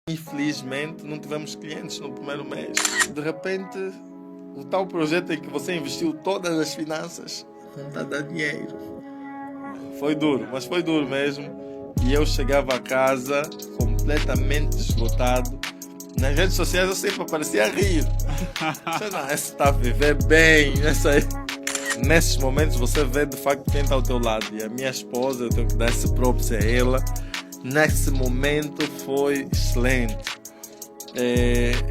Infelizmente, não tivemos clientes no primeiro mês. De repente, o tal projeto em que você investiu todas as finanças não está a dar dinheiro. Foi duro, mas foi duro mesmo. E eu chegava a casa completamente esgotado. Nas redes sociais eu sempre aparecia a rir. Não, esse está a viver bem. Nesses momentos você vê de facto quem está ao teu lado. E a minha esposa, eu tenho que dar esse props a ela. Nesse momento foi excelente.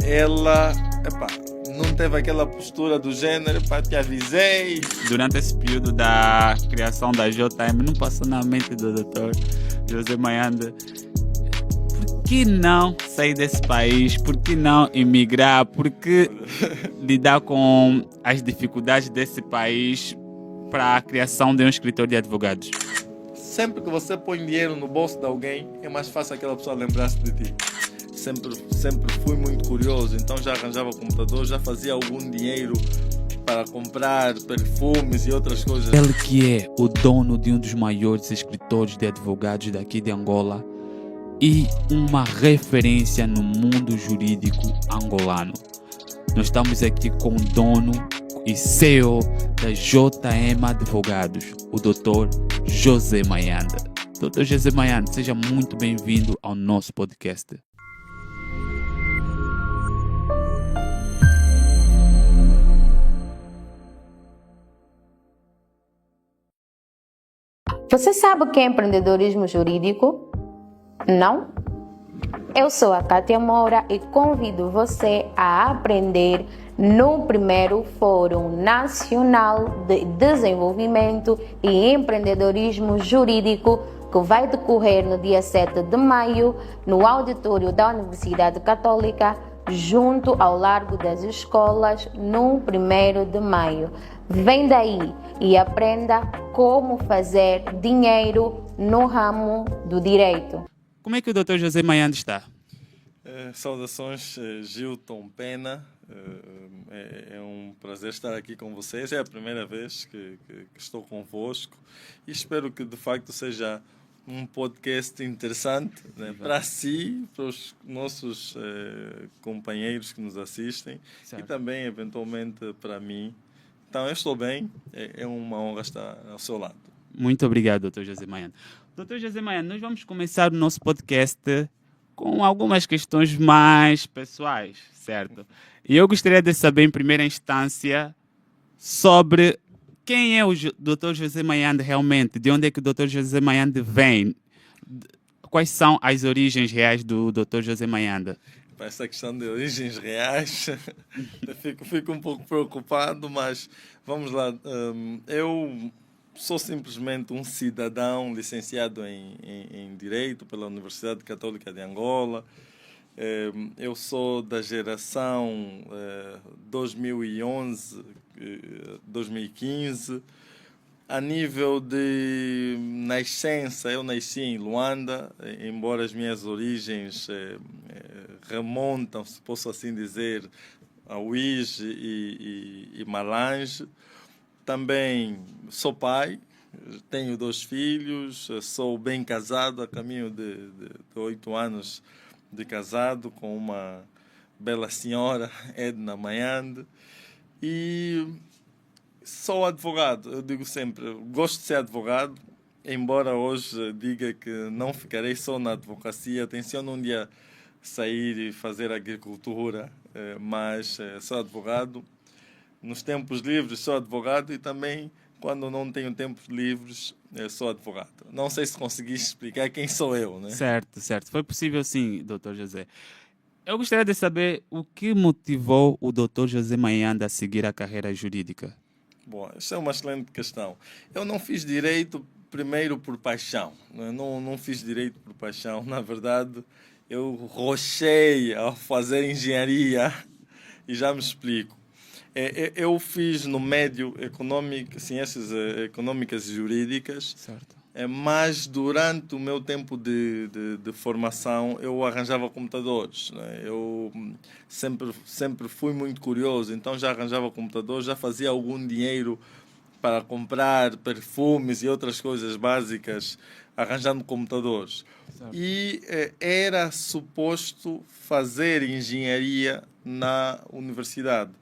Ela não teve aquela postura do gênero, te avisei. Durante esse período da criação da JM, não passou na mente do Dr. José Mayanda, por que não sair desse país? Por que não emigrar? Por que lidar com as dificuldades desse país para a criação de um escritório de advogados? Sempre que você põe dinheiro no bolso de alguém, é mais fácil aquela pessoa lembrar-se de ti. Sempre fui muito curioso, então já arranjava computador, já fazia algum dinheiro para comprar perfumes e outras coisas. Ele que é o dono de um dos maiores escritórios de advogados daqui de Angola e uma referência no mundo jurídico angolano. Nós estamos aqui com o dono e CEO da JM Advogados, o Dr. José Mayanda. Dr. José Mayanda, seja muito bem-vindo ao nosso podcast. Você sabe o que é empreendedorismo jurídico? Não? Eu sou a Kátia Moura e convido você a aprender no primeiro Fórum Nacional de Desenvolvimento e Empreendedorismo Jurídico, que vai decorrer no dia 7 de maio, no auditório da Universidade Católica, junto ao Largo das Escolas, no 1º de maio. Vem daí e aprenda como fazer dinheiro no ramo do direito. Como é que o Dr. José Mayanda está? Saudações, Gilton Pena. É um prazer estar aqui com vocês. É a primeira vez que estou convosco e espero que de facto seja um podcast interessante, né, para si, para os nossos companheiros que nos assistem, certo, e também eventualmente para mim. Então eu estou bem, é uma honra estar ao seu lado. Muito obrigado, Dr. José Mayanda. Dr. José Mayanda, nós vamos começar o nosso podcast com algumas questões mais pessoais, certo? E eu gostaria de saber, em primeira instância, sobre quem é o Dr. José Mayanda realmente, de onde é que o Dr. José Mayanda vem, quais são as origens reais do Dr. José Mayanda? Para essa questão de origens reais, fico um pouco preocupado, mas vamos lá. Eu sou simplesmente um cidadão licenciado em Direito pela Universidade Católica de Angola. Eu sou da geração 2011, 2015. A nível de nascença, eu nasci em Luanda, embora as minhas origens remontam, se posso assim dizer, a Uíge e Malange. Também sou pai, tenho 2 filhos, sou bem casado, a caminho de 8 anos de casado com uma bela senhora, Edna Mayande, e sou advogado. Eu digo sempre, gosto de ser advogado, embora hoje diga que não ficarei só na advocacia, tenciono um dia sair e fazer agricultura, mas sou advogado. Nos tempos livres sou advogado e também, quando não tenho tempos livres, sou advogado. Não sei se consegui explicar quem sou eu, né? Certo. Foi possível sim, Dr. José. Eu gostaria de saber o que motivou o Dr. José Mayanda a seguir a carreira jurídica. Bom, essa é uma excelente questão. Eu não fiz direito primeiro por paixão. Não fiz direito por paixão. Na verdade, eu rochei ao fazer engenharia e já me explico. Eu fiz no médio econômico, ciências econômicas e jurídicas, certo, mas durante o meu tempo de formação eu arranjava computadores, né? Eu sempre fui muito curioso, então já arranjava computadores, já fazia algum dinheiro para comprar perfumes e outras coisas básicas arranjando computadores. Certo. E era suposto fazer engenharia na universidade.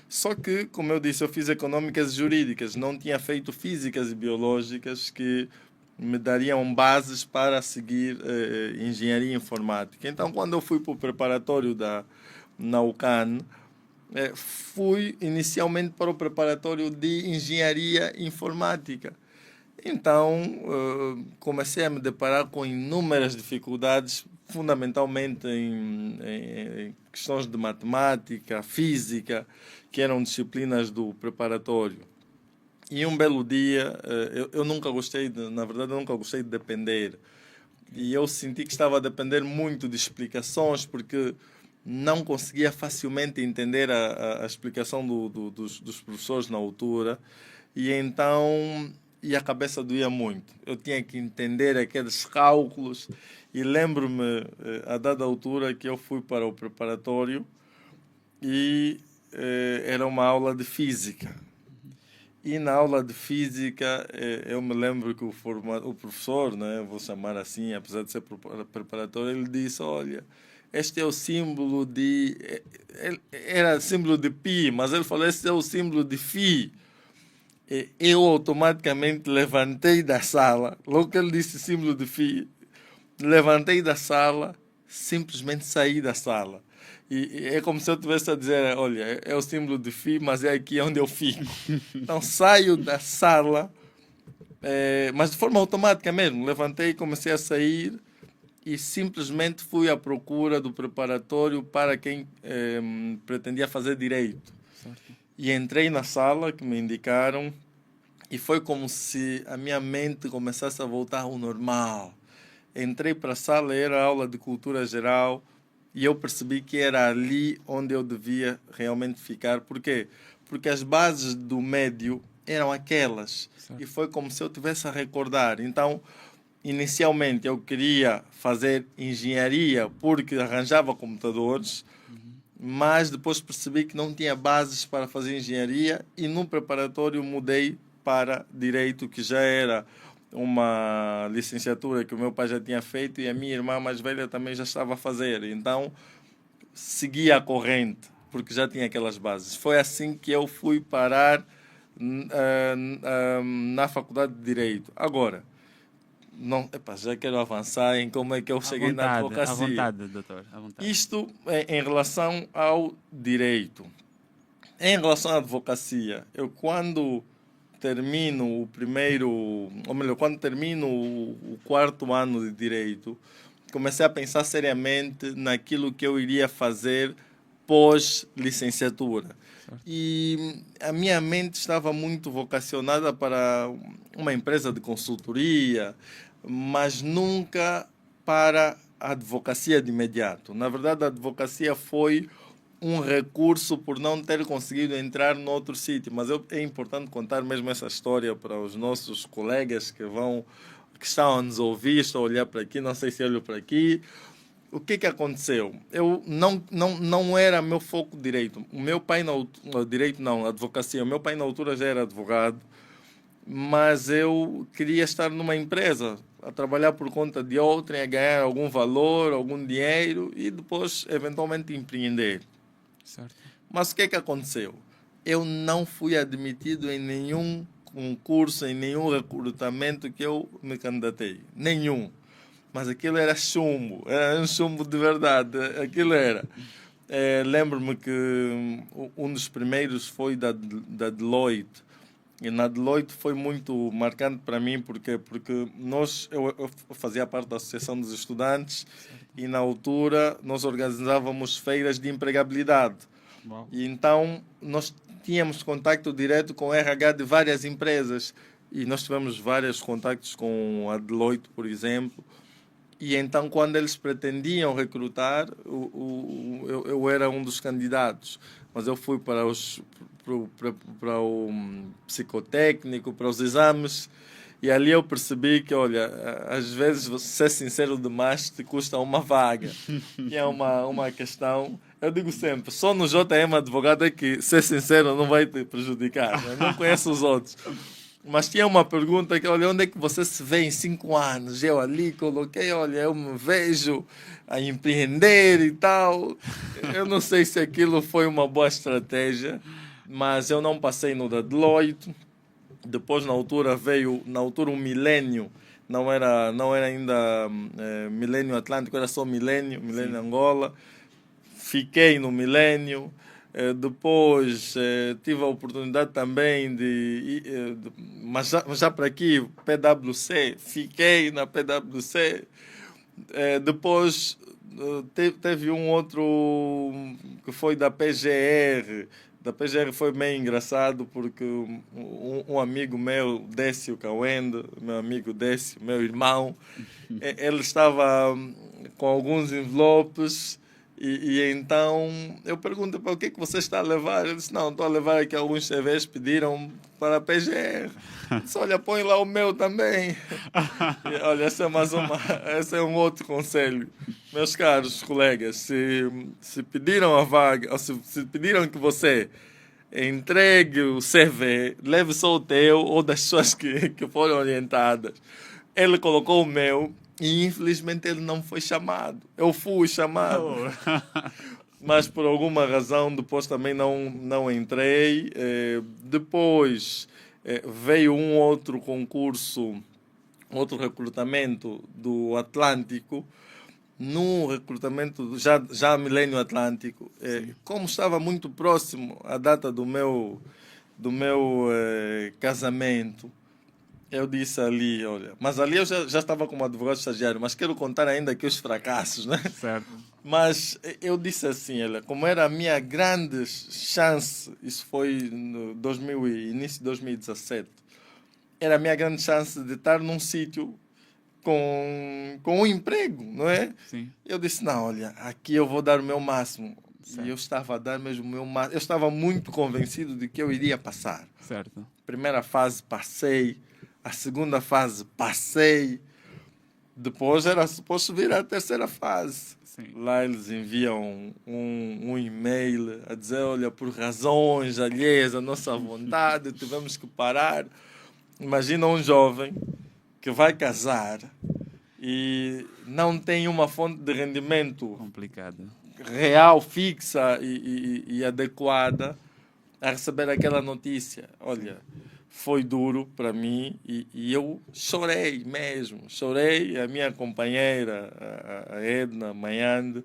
Só que, como eu disse, eu fiz econômicas e jurídicas, não tinha feito físicas e biológicas que me dariam bases para seguir engenharia informática. Então, quando eu fui para o preparatório na UCAN, fui inicialmente para o preparatório de engenharia informática. Então, comecei a me deparar com inúmeras dificuldades, fundamentalmente em questões de matemática, física, que eram disciplinas do preparatório. E um belo dia, eu nunca gostei, na verdade, eu nunca gostei de depender. E eu senti que estava a depender muito de explicações, porque não conseguia facilmente entender a explicação dos professores na altura. E então, a cabeça doía muito. Eu tinha que entender aqueles cálculos. E lembro-me, a dada altura, que eu fui para o preparatório e era uma aula de física. E na aula de física, eu me lembro que o professor, né, vou chamar assim, apesar de ser preparatório, ele disse, olha, este é o símbolo de... Era símbolo de pi, mas ele falou, este é o símbolo de fi. Eu automaticamente levantei da sala, logo que ele disse símbolo de fi, levantei da sala, simplesmente saí da sala. E é como se eu estivesse a dizer, olha, é o símbolo de fi, mas é aqui onde eu fico. Então saio da sala, mas de forma automática mesmo. Levantei, comecei a sair e simplesmente fui à procura do preparatório para quem pretendia fazer direito. Certo. E entrei na sala que me indicaram e foi como se a minha mente começasse a voltar ao normal. Entrei para a sala, era aula de cultura geral e eu percebi que era ali onde eu devia realmente ficar. Por quê? Porque as bases do médio eram aquelas. Certo. E foi como se eu tivesse a recordar. Então, inicialmente eu queria fazer engenharia porque arranjava computadores, mas depois percebi que não tinha bases para fazer engenharia e no preparatório mudei para direito, que já era uma licenciatura que o meu pai já tinha feito e a minha irmã mais velha também já estava a fazer. Então, seguia a corrente, porque já tinha aquelas bases. Foi assim que eu fui parar na Faculdade de Direito. Agora, não, já quero avançar em como é que eu cheguei na advocacia. À vontade, doutor. À vontade. Isto em relação ao direito. Em relação à advocacia, eu quando termino o primeiro, ou melhor, quando termino o quarto ano de direito, comecei a pensar seriamente naquilo que eu iria fazer pós-licenciatura. E a minha mente estava muito vocacionada para uma empresa de consultoria, mas nunca para a advocacia de imediato. Na verdade, a advocacia foi um recurso por não ter conseguido entrar no outro sítio. Mas é importante contar mesmo essa história para os nossos colegas que estão a nos ouvir, estão a olhar para aqui, não sei se olho para aqui. O que aconteceu? Eu não era meu foco direito. O meu pai advocacia. O meu pai na altura já era advogado, mas eu queria estar numa empresa, a trabalhar por conta de outrem, a ganhar algum valor, algum dinheiro e depois eventualmente empreender. Certo. Mas o que aconteceu? Eu não fui admitido em nenhum concurso, em nenhum recrutamento que eu me candidatei. Nenhum. Mas aquilo era chumbo, era um chumbo de verdade, aquilo era. Lembro-me que um dos primeiros foi da Deloitte. E na Deloitte foi muito marcante para mim, porque eu fazia parte da Associação dos Estudantes e na altura nós organizávamos feiras de empregabilidade. Uau. E então nós tínhamos contacto direto com o RH de várias empresas e nós tivemos vários contactos com a Deloitte, por exemplo. E então, quando eles pretendiam recrutar, eu era um dos candidatos. Mas eu fui para o psicotécnico, para os exames, e ali eu percebi que, olha, às vezes ser sincero demais te custa uma vaga. Que é uma questão... Eu digo sempre, só no JM Advogado é que ser sincero não vai te prejudicar. Eu não conheço os outros. Mas tinha uma pergunta que, olha, onde é que você se vê em 5 anos? Eu ali coloquei, olha, eu me vejo a empreender e tal. Eu não sei se aquilo foi uma boa estratégia, mas eu não passei no da Deloitte. Depois, na altura, veio, um Milênio. Não era ainda Milênio Atlântico, era só Milênio Angola. Fiquei no Milênio. Depois tive a oportunidade também mas já para aqui, PwC, fiquei na PwC. Depois teve um outro que foi da PGR. Da PGR foi meio engraçado porque um amigo meu, Décio Cauende, meu amigo Décio, meu irmão, ele estava com alguns envelopes. E então eu pergunto para o que você está a levar? Ele disse, não, estou a levar aqui alguns CVs, pediram para a PGR. Eu disse, olha, põe lá o meu também. E, olha, esse é um outro conselho. Meus caros colegas, se pediram a vaga, ou se pediram que você entregue o CV, leve só o teu ou das pessoas que foram orientadas. Ele colocou o meu. E infelizmente ele não foi chamado. Eu fui chamado. Mas por alguma razão depois também não entrei. Depois veio um outro concurso, outro recrutamento do Atlântico. No recrutamento, já Milênio Atlântico. Como estava muito próximo a data do meu casamento, eu disse ali, olha, mas ali eu já estava como advogado estagiário, mas quero contar ainda aqui os fracassos, né? Certo. Mas eu disse assim, olha, como era a minha grande chance, isso foi no início de 2017, era a minha grande chance de estar num sítio com um emprego, não é? Sim. Eu disse, não, olha, aqui eu vou dar o meu máximo. Certo. E eu estava a dar mesmo o meu máximo. Eu estava muito convencido de que eu iria passar. Certo. Primeira fase passei. A segunda fase passei. Depois era suposto vir a terceira fase. Sim. Lá eles enviam um e-mail a dizer, olha, por razões alheias à nossa vontade, tivemos que parar. Imagina um jovem que vai casar e não tem uma fonte de rendimento Complicado. real, fixa e adequada a receber aquela notícia. Olha, foi duro para mim e eu chorei mesmo. Chorei. A minha companheira, a Edna Manhande,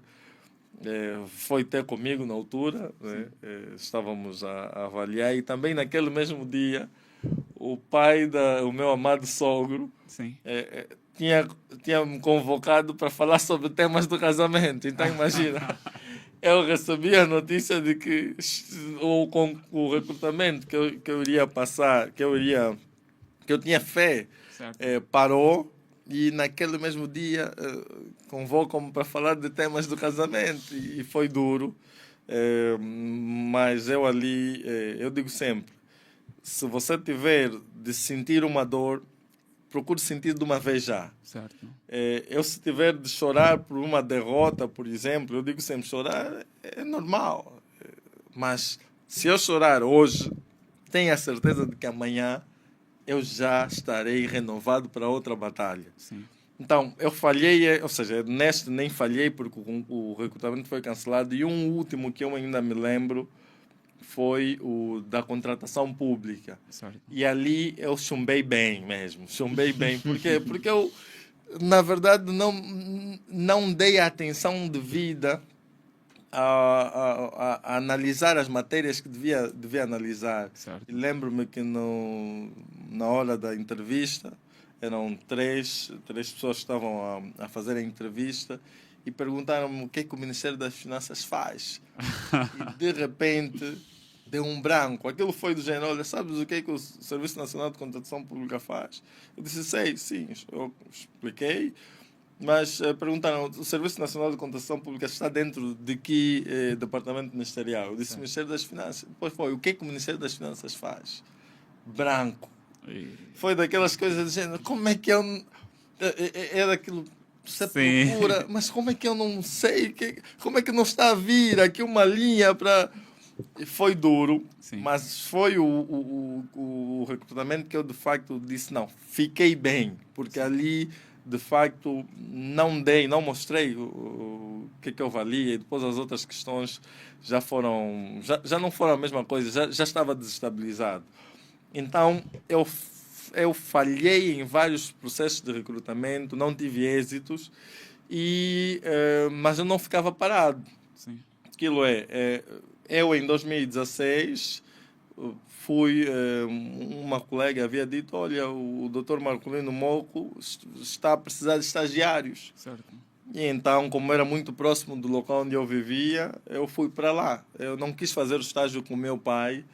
foi ter comigo na altura. Né? Estávamos a avaliar. E também naquele mesmo dia, o pai o meu amado sogro Sim. tinha me convocado para falar sobre temas do casamento. Então, imagina. Eu recebi a notícia de que o recrutamento que eu iria passar, que eu tinha fé, parou, e naquele mesmo dia convocam-me para falar de temas do casamento e foi duro, mas eu ali, eu digo sempre, se você tiver de sentir uma dor, procure sentir de uma vez já. Certo. Eu, se tiver de chorar por uma derrota, por exemplo, eu digo sempre, chorar é normal. Mas se eu chorar hoje, tenha a certeza de que amanhã eu já estarei renovado para outra batalha. Sim. Então, eu falhei, ou seja, neste nem falhei porque o recrutamento foi cancelado. E um último que eu ainda me lembro foi o da contratação pública. Certo. E ali eu chumbei bem mesmo. Chumbei bem. Por quê? Porque eu, na verdade, não dei a atenção devida a analisar as matérias que devia analisar. Certo. E lembro-me que na hora da entrevista, eram três pessoas que estavam a fazer a entrevista e perguntaram-me o que é que o Ministério das Finanças faz. E, de repente, deu um branco. Aquilo foi do género, olha, sabes o que é que o Serviço Nacional de Contratação Pública faz? Eu disse, sei, sim. Eu expliquei. Mas perguntaram, o Serviço Nacional de Contratação Pública está dentro de que departamento ministerial? Eu disse, Ministério das Finanças. Depois foi, o que é que o Ministério das Finanças faz? Branco. Foi daquelas coisas do género, como é que eu... É daquilo... Você procura, mas como é que eu não sei? Como é que não está a vir aqui uma linha para... Foi duro, Sim. mas foi o recrutamento que eu de facto disse, não, fiquei bem, porque ali de facto não mostrei o que eu valia, e depois as outras questões já não foram a mesma coisa, já estava desestabilizado. Então eu falhei em vários processos de recrutamento, não tive êxitos, mas eu não ficava parado. Sim. Aquilo eu em 2016 fui, uma colega havia dito, olha, o Dr. Marcolino Moco está a precisar de estagiários. Certo. E então, como era muito próximo do local onde eu vivia, eu fui para lá. Eu não quis fazer o estágio com o meu pai,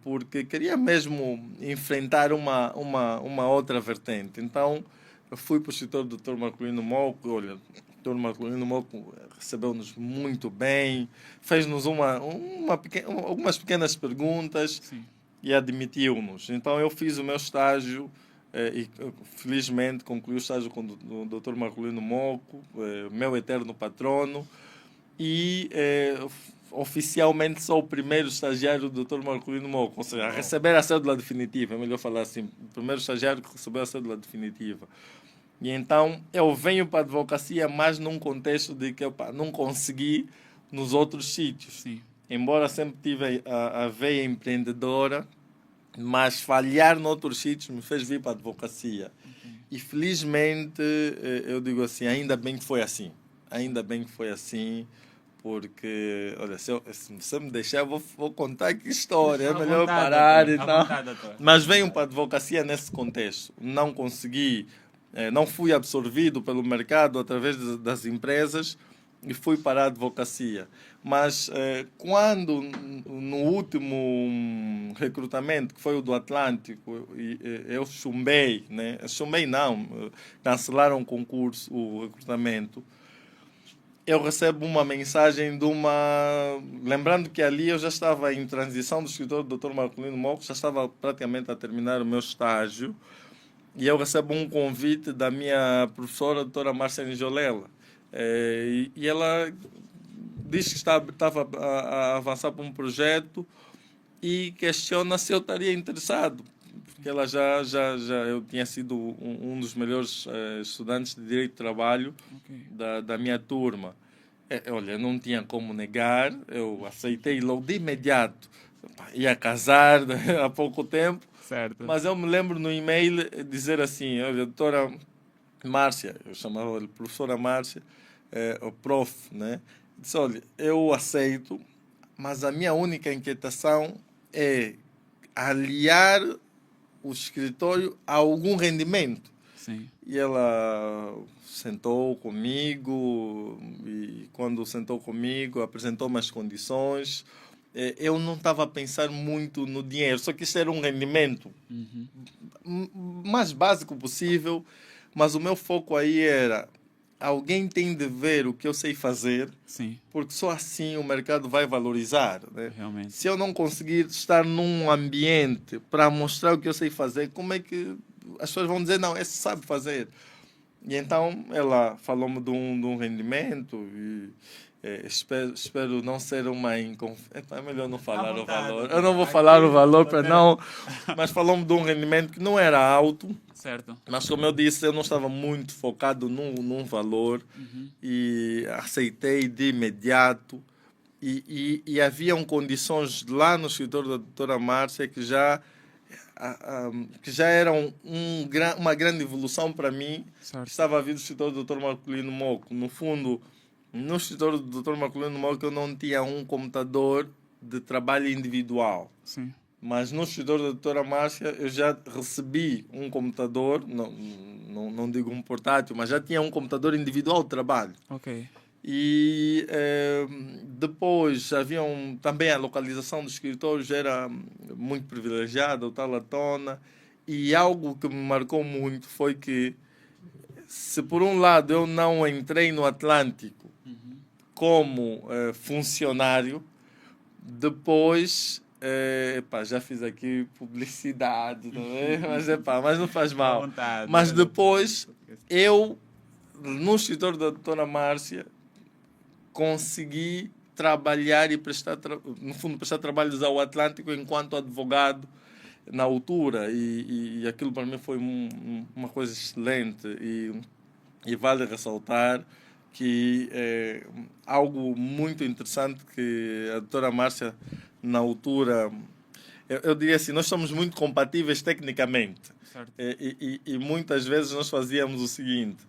porque queria mesmo enfrentar uma outra vertente. Então, eu fui para o escritório do Dr. Marcolino Moco. Olha, o Dr. Marcolino Moco recebeu-nos muito bem, fez-nos algumas pequenas perguntas. Sim. E admitiu-nos. Então, eu fiz o meu estágio e, felizmente, concluí o estágio com o Dr. Marcolino Moco, meu eterno patrono, e oficialmente sou o primeiro estagiário do Dr. Marcolino Moco, ou seja, a receber a cédula definitiva, é melhor falar assim, o primeiro estagiário que recebeu a cédula definitiva. E então eu venho para a advocacia, mas num contexto de que não consegui nos outros sítios. Sim. Embora sempre tive a veia empreendedora, mas falhar noutros sítios me fez vir para a advocacia. E felizmente, eu digo assim, ainda bem que foi assim. Ainda bem que foi assim, porque, olha, se você me deixar, eu vou contar que história. É melhor parar e tal. Mas venho para a advocacia nesse contexto. Não consegui, não fui absorvido pelo mercado através das empresas e fui para a advocacia. Mas quando, no último recrutamento, que foi o do Atlântico, eu chumbei, né? Chumbei não, cancelaram o concurso, o recrutamento. Eu recebo uma mensagem de uma... Lembrando que ali eu já estava em transição do escritório do Dr. Marcolino Moco, já estava praticamente a terminar o meu estágio, e eu recebo um convite da minha professora, a doutora Márcia Nijolela. E ela diz que estava a avançar para um projeto e questiona se eu estaria interessado, porque ela eu tinha sido um dos melhores estudantes de Direito do Trabalho da minha turma. Olha, não tinha como negar, eu aceitei logo de imediato. Ia casar há pouco tempo, certo. Mas eu me lembro no e-mail dizer assim, olha, doutora Márcia, eu chamava de professora Márcia, o prof, né? Disse, olha, eu aceito, mas a minha única inquietação é aliar o escritório a algum rendimento. Sim. E ela sentou comigo, e quando sentou comigo, apresentou-me as condições. Eu não estava a pensar muito no dinheiro, só que isso era um rendimento mais básico possível, mas o meu foco aí era: alguém tem de ver o que eu sei fazer, sim, porque só assim o mercado vai valorizar, né? Realmente. Se eu não conseguir estar num ambiente para mostrar o que eu sei fazer, como é que as pessoas vão dizer, não, esse sabe fazer? E então ela falou-me de um rendimento e espero não ser uma inconfidência. É melhor não falar o valor. Eu não vou falar o valor para não... Mas falou-me de um rendimento que não era alto. Certo. Mas como eu disse, eu não estava muito focado num valor. E aceitei de imediato. E haviam condições lá no escritório da doutora Márcia que já eram uma grande evolução para mim. Certo. Estava a vir do escritório do Dr. Marcolino Moco. No fundo, no escritório do Dr. Marcolino Moco eu não tinha um computador de trabalho individual. Sim. Mas no escritório da doutora Márcia eu já recebi um computador, não digo um portátil, mas já tinha um computador individual de trabalho. Ok. E depois também a localização dos escritórios era muito privilegiada, o tal à tona. E algo que me marcou muito foi que, se por um lado eu não entrei no Atlântico como funcionário, depois já fiz aqui publicidade, não é? Mas não faz mal. Vontade, mas depois eu, no escritório da doutora Márcia, consegui trabalhar e no fundo, prestar trabalhos ao Atlântico enquanto advogado na altura. E aquilo para mim foi uma coisa excelente. E vale ressaltar que é algo muito interessante que a doutora Márcia, na altura, eu diria assim, nós somos muito compatíveis tecnicamente. E muitas vezes nós fazíamos o seguinte: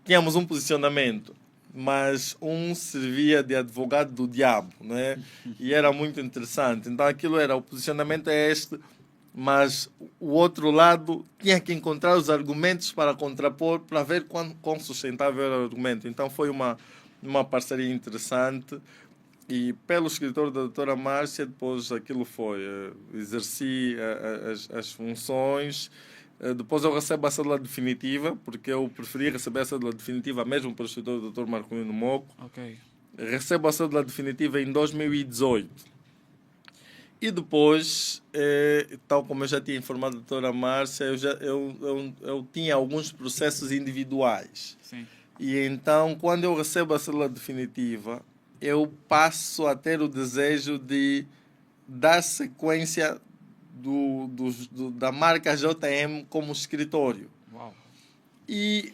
tínhamos um posicionamento, mas um servia de advogado do diabo, não é? E era muito interessante. Então aquilo era, o posicionamento é este, mas o outro lado tinha que encontrar os argumentos para contrapor, para ver quão sustentável era o argumento. Então foi uma parceria interessante. E pelo escritor da doutora Márcia, depois aquilo foi, exerci as funções. Depois eu recebo a cédula definitiva, porque eu preferi receber a cédula definitiva mesmo pelo escritor do Dr. Marcolino Moco. Ok. Recebo a cédula definitiva em 2018. E depois, tal como eu já tinha informado a doutora Márcia, eu tinha alguns processos individuais. Sim. E então, quando eu recebo a cédula definitiva, eu passo a ter o desejo de dar sequência da marca JM como escritório. Uau.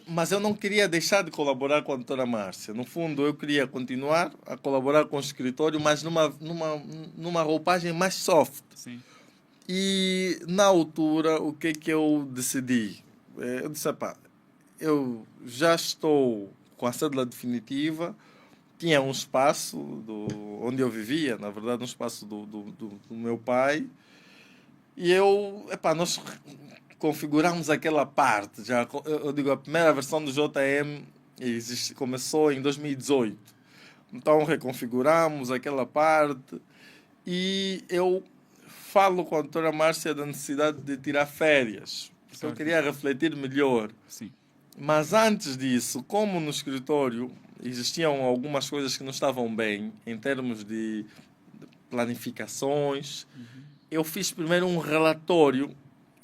Mas eu não queria deixar de colaborar com a doutora Márcia. No fundo, eu queria continuar a colaborar com o escritório, mas numa roupagem mais soft. Sim. E, na altura, o que eu decidi? Eu disse, eu já estou com a cédula definitiva, tinha um espaço onde eu vivia, na verdade, um espaço do meu pai, e nós configuramos aquela parte. Eu digo, a primeira versão do JM começou em 2018. Então, reconfiguramos aquela parte e eu falo com a doutora Márcia da necessidade de tirar férias, porque eu queria refletir melhor. Sim. Mas antes disso, como no escritório existiam algumas coisas que não estavam bem em termos de planificações, eu fiz primeiro um relatório,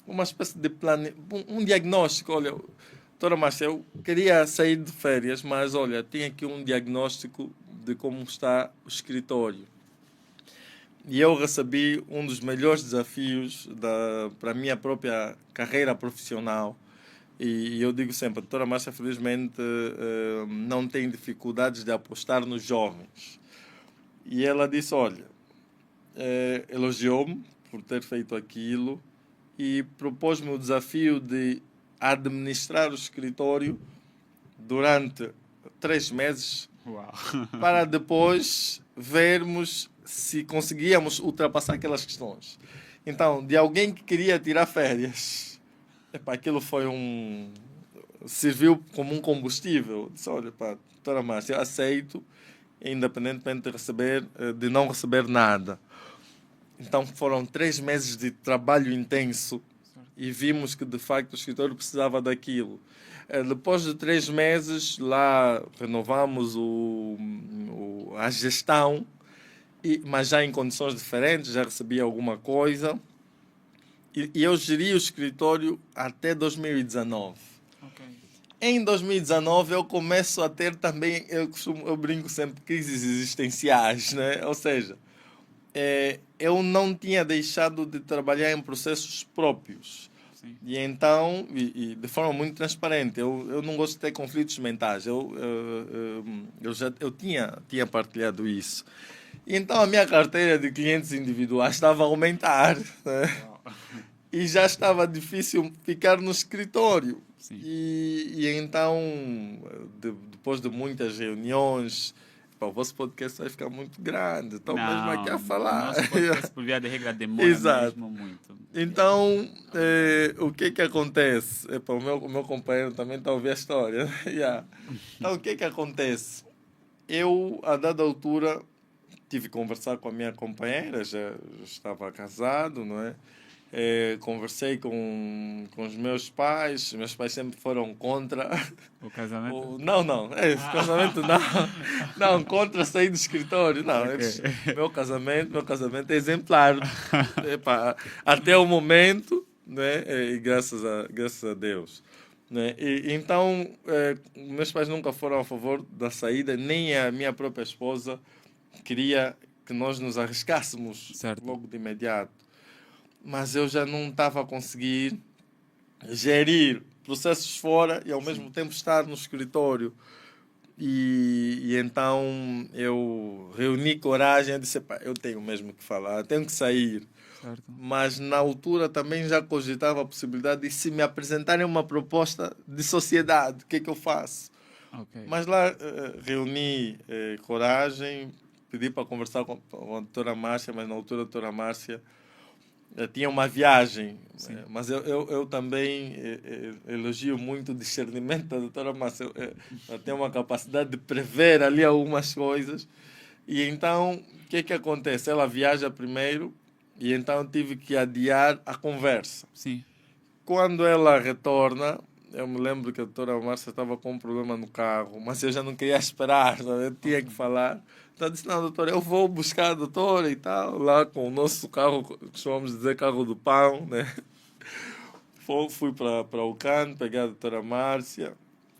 uma espécie de um diagnóstico. Olha, doutora Márcia, eu queria sair de férias, mas olha, tem aqui um diagnóstico de como está o escritório. E eu recebi um dos melhores desafios para a minha própria carreira profissional. E eu digo sempre, a doutora Márcia, felizmente, não tem dificuldades de apostar nos jovens. E ela disse, olha, elogiou-me por ter feito aquilo e propôs-me o desafio de administrar o escritório durante 3 meses. Uau. Para depois vermos se conseguíamos ultrapassar aquelas questões. Então, de alguém que queria tirar férias, aquilo foi serviu como um combustível. Disse, olha, doutora Márcia, eu aceito, independentemente de não receber nada. Então, foram 3 meses de trabalho intenso e vimos que, de facto, o escritório precisava daquilo. Depois de 3 meses, lá renovamos a gestão, mas já em condições diferentes, já recebia alguma coisa. E eu geri o escritório até 2019. Okay. Em 2019 eu começo a ter também, eu brinco sempre, crises existenciais, né? Ou seja, eu não tinha deixado de trabalhar em processos próprios. Sim. E então, de forma muito transparente, eu não gosto de ter conflitos mentais. Eu tinha partilhado isso. E então a minha carteira de clientes individuais estava a aumentar, né? E já estava difícil ficar no escritório. Sim. E então, depois de muitas reuniões, o vosso podcast vai ficar muito grande. Estou mesmo aqui a falar. Nosso podcast, por via de regra, demora Exato. mesmo muito. Então, o que acontece? O meu companheiro também está a ouvir a história. Yeah. Então, o que acontece? Eu, a dada altura, tive que conversar com a minha companheira, já estava casado, não é? Conversei com os meus pais sempre foram contra o casamento. O casamento não, contra sair do escritório, não. Okay. Meu casamento é exemplar. Até o momento, né? E graças a Deus, né? Então meus pais nunca foram a favor da saída, nem a minha própria esposa queria que nós nos arriscássemos Certo. logo de imediato. Mas eu já não estava a conseguir gerir processos fora e ao mesmo tempo estar no escritório. E então eu reuni coragem e disse, pá, eu tenho mesmo que falar, tenho que sair. Certo. Mas na altura também já cogitava a possibilidade de se me apresentarem uma proposta de sociedade, o que é que eu faço? Ok. Mas lá reuni coragem, pedi para conversar com a doutora Márcia, mas na altura a doutora Márcia tinha uma viagem. Mas eu também elogio muito o discernimento da doutora Márcia. Ela tem uma capacidade de prever ali algumas coisas. E então, o que é que acontece? Ela viaja primeiro e então eu tive que adiar a conversa. Sim. Quando ela retorna, eu me lembro que a doutora Márcia estava com um problema no carro, mas eu já não queria esperar, sabe? Eu tinha que falar. Então eu disse, não, doutora, eu vou buscar a doutora e tal, lá com o nosso carro, costumamos dizer carro do pão, né? Fui para o canto, peguei a doutora Márcia.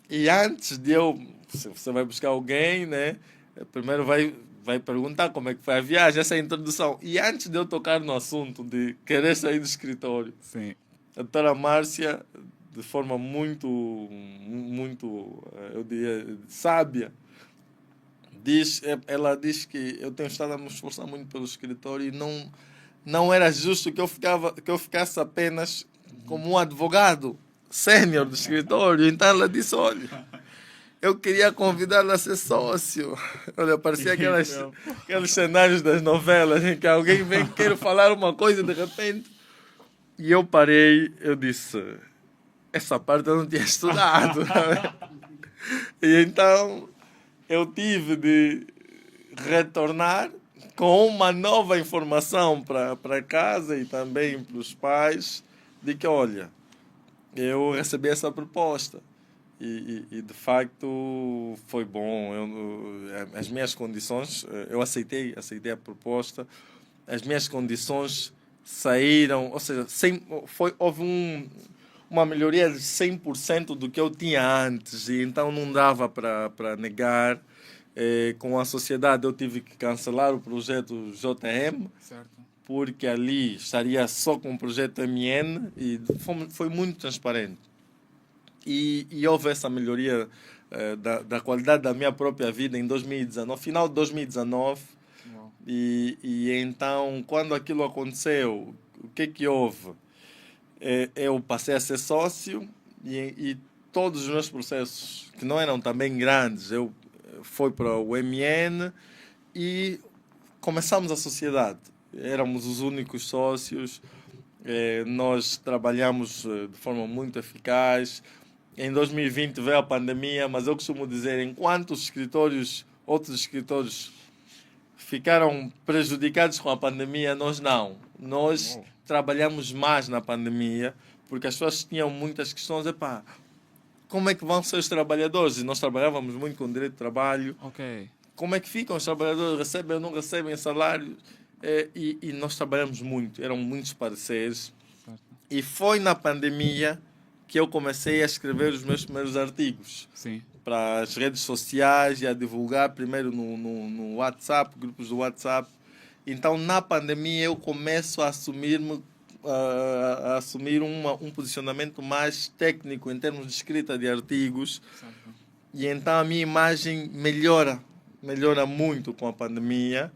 E antes de eu... Você vai buscar alguém, né? Primeiro vai perguntar como é que foi a viagem, essa é a introdução. E antes de eu tocar no assunto de querer sair do escritório, Sim. a doutora Márcia, de forma muito, eu diria, sábia, ela diz que eu tenho estado a me esforçar muito pelo escritório e não era justo que eu ficasse apenas como um advogado sênior do escritório. Então ela disse, olha, eu queria convidá-la a ser sócio. Olha, parecia aqueles cenários das novelas em que alguém vem e quer falar uma coisa de repente. E eu parei, eu disse, essa parte eu não tinha estudado. E então eu tive de retornar com uma nova informação para casa e também para os pais de que, olha, eu recebi essa proposta. E de facto foi bom. As minhas condições, eu aceitei a proposta, as minhas condições saíram, ou seja, houve uma melhoria de 100% do que eu tinha antes, e então não dava para negar. Com a sociedade eu tive que cancelar o projeto JM, Certo. porque ali estaria só com o projeto MN e foi muito transparente. E houve essa melhoria da qualidade da minha própria vida em 2019, final de 2019. E então, quando aquilo aconteceu, o que houve? Eu passei a ser sócio e todos os meus processos, que não eram também grandes, eu fui para o MN e começamos a sociedade. Éramos os únicos sócios, nós trabalhamos de forma muito eficaz. Em 2020 veio a pandemia, mas eu costumo dizer, enquanto outros escritores ficaram prejudicados com a pandemia, nós não. Nós trabalhamos mais na pandemia, porque as pessoas tinham muitas questões. Epá, como é que vão ser os trabalhadores? E nós trabalhávamos muito com direito de trabalho. Ok. Como é que ficam os trabalhadores? Recebem ou não recebem salário? E nós trabalhamos muito. Eram muitos pareceres. Certo. E foi na pandemia que eu comecei a escrever os meus primeiros artigos. Sim. Para as redes sociais e a divulgar primeiro no WhatsApp, grupos do WhatsApp. Então, na pandemia, eu começo a assumir um posicionamento mais técnico em termos de escrita de artigos. Certo. E então a minha imagem melhora muito com a pandemia.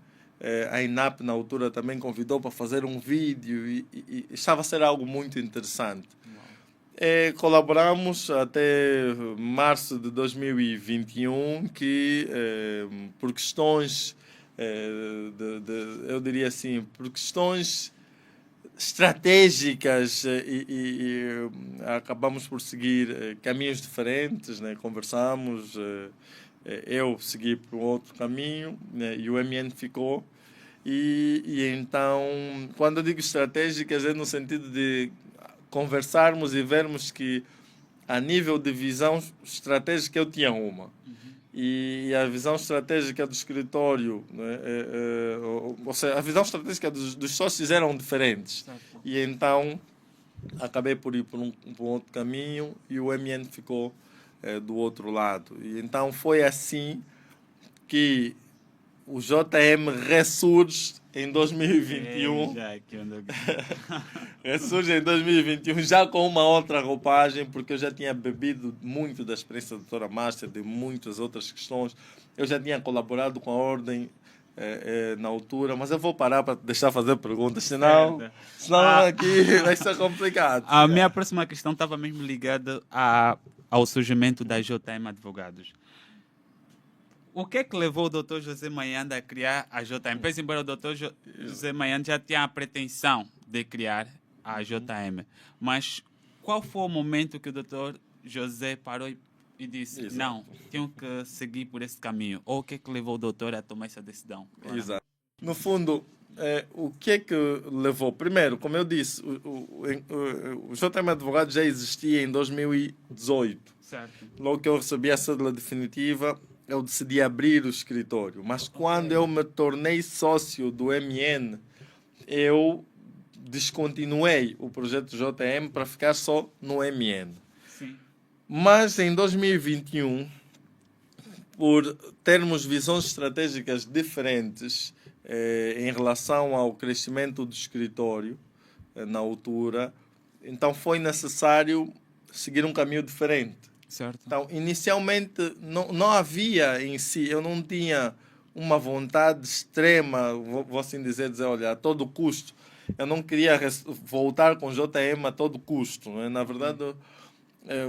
A INAP, na altura, também convidou para fazer um vídeo e estava a ser algo muito interessante. Colaboramos até março de 2021, que por questões, eu diria assim, por questões estratégicas acabamos por seguir caminhos diferentes, né? Conversamos, eu segui por um outro caminho, né? E o MN ficou. E então, quando eu digo estratégicas, é no sentido de conversarmos e vermos que a nível de visão estratégica eu tinha uma. E a visão estratégica do escritório, né, ou seja, a visão estratégica dos sócios eram diferentes. Certo. E então acabei por ir por um outro caminho e o MN ficou do outro lado. E então foi assim que o JM ressurge em 2021. Ressurge em 2021 já com uma outra roupagem, porque eu já tinha bebido muito da experiência da doutora Márcia, de muitas outras questões. Eu já tinha colaborado com a Ordem na altura, mas eu vou parar para deixar fazer perguntas, senão aqui vai ser complicado. A minha próxima questão estava mesmo ligada ao surgimento da JM Advogados. O que é que levou o Dr. José Mayanda a criar a JM? Pois, embora o Dr. José Mayanda já tinha a pretensão de criar a JM, mas qual foi o momento que o Dr. José parou e disse, exato, não, tenho que seguir por esse caminho? Ou o que é que levou o doutor a tomar essa decisão? Exato. No fundo, o que é que levou? Primeiro, como eu disse, o JM Advogado já existia em 2018. Certo. Logo que eu recebi a cédula definitiva, eu decidi abrir o escritório. Mas quando eu me tornei sócio do MN, eu descontinuei o projeto JM para ficar só no MN. Sim. Mas em 2021, por termos visões estratégicas diferentes em relação ao crescimento do escritório na altura, então foi necessário seguir um caminho diferente. Certo. Então, inicialmente, não havia em si, eu não tinha uma vontade extrema, vou assim dizer, olha, a todo custo. Eu não queria voltar com o JM a todo custo. Não é? Na verdade,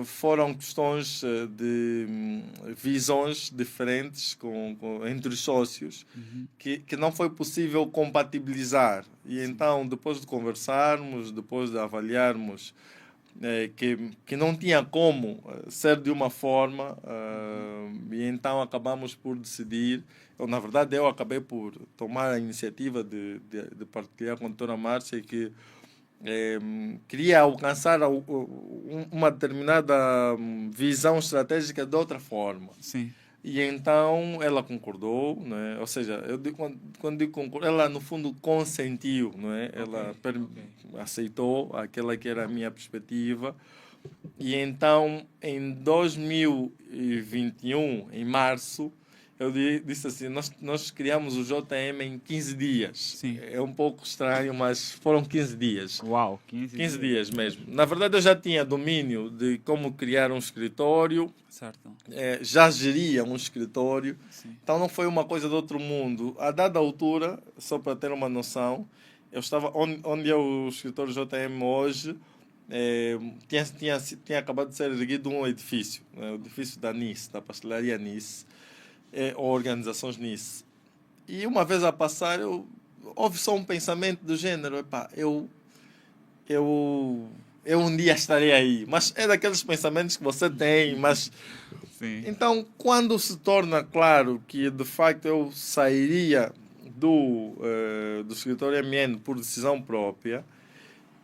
foram questões de visões diferentes entre os sócios que não foi possível compatibilizar. E então, depois de conversarmos, depois de avaliarmos que não tinha como ser de uma forma, e então acabamos por decidir, na verdade eu acabei por tomar a iniciativa de partilhar com a doutora Márcia que queria alcançar uma determinada visão estratégica de outra forma. Sim. E então ela concordou, né? Ou seja, quando digo concordou, ela no fundo consentiu, não é? Ela aceitou aquela que era a minha perspectiva. E então, em 2021, em março, eu disse assim, nós criamos o JM em 15 dias. Sim. É um pouco estranho, mas foram 15 dias. Uau, 15 dias mesmo. Na verdade, eu já tinha domínio de como criar um escritório. Certo. Já geria um escritório. Sim. Então, não foi uma coisa do outro mundo. A dada altura, só para ter uma noção, eu estava onde é o escritório JM hoje, tinha acabado de ser erguido um edifício, o edifício da NIS, da pastelaria NIS, ou organizações NIS. E uma vez a passar, houve só um pensamento do género, eu um dia estarei aí. Mas é daqueles pensamentos que você tem, mas... Sim. Então, quando se torna claro que, de facto, eu sairia do escritório MN por decisão própria,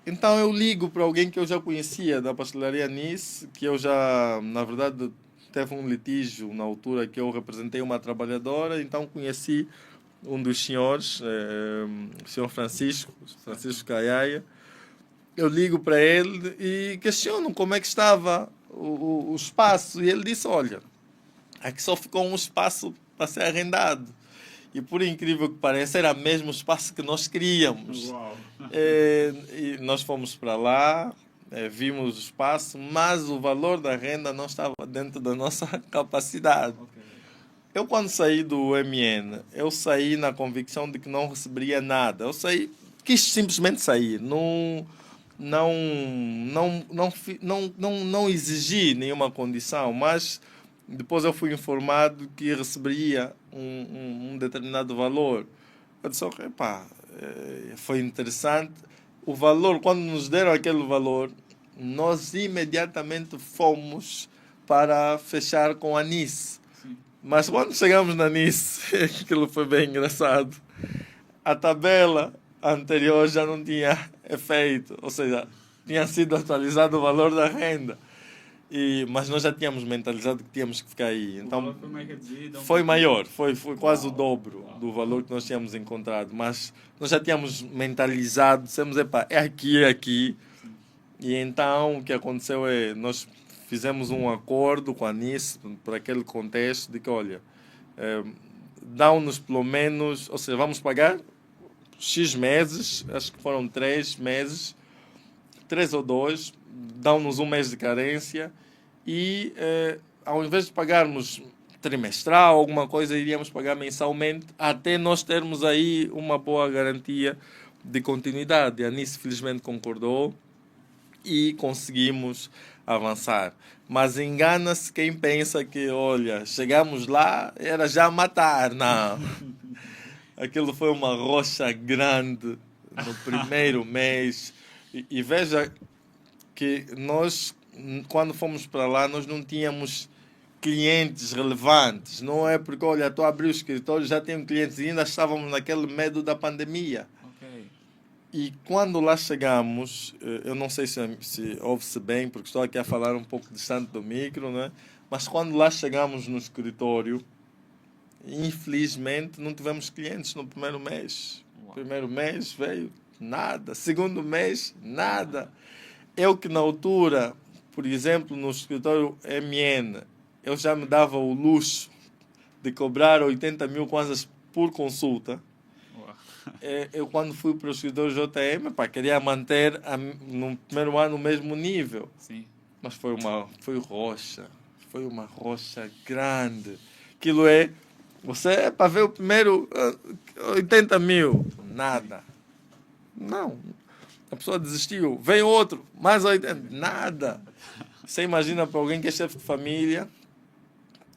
então eu ligo para alguém que eu já conhecia da pastelaria Nice, que eu já, na verdade, teve um litígio na altura que eu representei uma trabalhadora, então conheci um dos senhores, o senhor Francisco Caiaia. Eu ligo para ele e questiono como é que estava o espaço. E ele disse, olha, aqui só ficou um espaço para ser arrendado. E por incrível que pareça, era mesmo o espaço que nós queríamos. Uau. E nós fomos para lá, vimos o espaço, mas o valor da renda não estava dentro da nossa capacidade. Okay. Eu, quando saí do MN, eu saí na convicção de que não receberia nada. Eu quis simplesmente sair. Não exigi nenhuma condição, mas depois eu fui informado que receberia um determinado valor. Eu disse, foi interessante. O valor, quando nos deram aquele valor, nós imediatamente fomos para fechar com a Nice. Sim. Mas quando chegamos na Nice, aquilo foi bem engraçado. A tabela anterior já não tinha efeito, ou seja, tinha sido atualizado o valor da renda. Mas nós já tínhamos mentalizado que tínhamos que ficar aí. Então, o valor foi mais reduzido? Foi maior, foi quase o dobro do valor que nós tínhamos encontrado. Mas nós já tínhamos mentalizado, dissemos, é aqui. Sim. E então o que aconteceu nós fizemos um acordo com a Nice, para aquele contexto, de que, olha, dão-nos pelo menos, ou seja, vamos pagar X meses, acho que foram 3 meses, 3 ou 2, dão-nos um mês de carência e ao invés de pagarmos trimestral, alguma coisa, iríamos pagar mensalmente até nós termos aí uma boa garantia de continuidade. A Anice felizmente concordou e conseguimos avançar. Mas engana-se quem pensa que, olha, chegamos lá, era já matar. Não. Aquilo foi uma rocha grande no primeiro mês. E veja que nós, quando fomos para lá, nós não tínhamos clientes relevantes. Não é porque, olha, estou a abrir o escritório, já tenho clientes e ainda estávamos naquele medo da pandemia. Ok. E quando lá chegamos, eu não sei se ouve-se bem, porque estou aqui a falar um pouco distante do micro, né? Mas quando lá chegamos no escritório, infelizmente não tivemos clientes no primeiro mês. Uau. Primeiro mês veio nada, segundo mês nada. Eu que na altura, por exemplo, no escritório MN, eu já me dava o luxo de cobrar 80 mil kwanzas por consulta. Uau. Eu quando fui para o escritório JM, queria manter no primeiro ano o mesmo nível. Sim. Mas foi uma rocha grande. Aquilo você para ver o primeiro 80 mil, nada. Não, a pessoa desistiu. Veio outro, mais 80, nada. Você imagina para alguém que é chefe de família,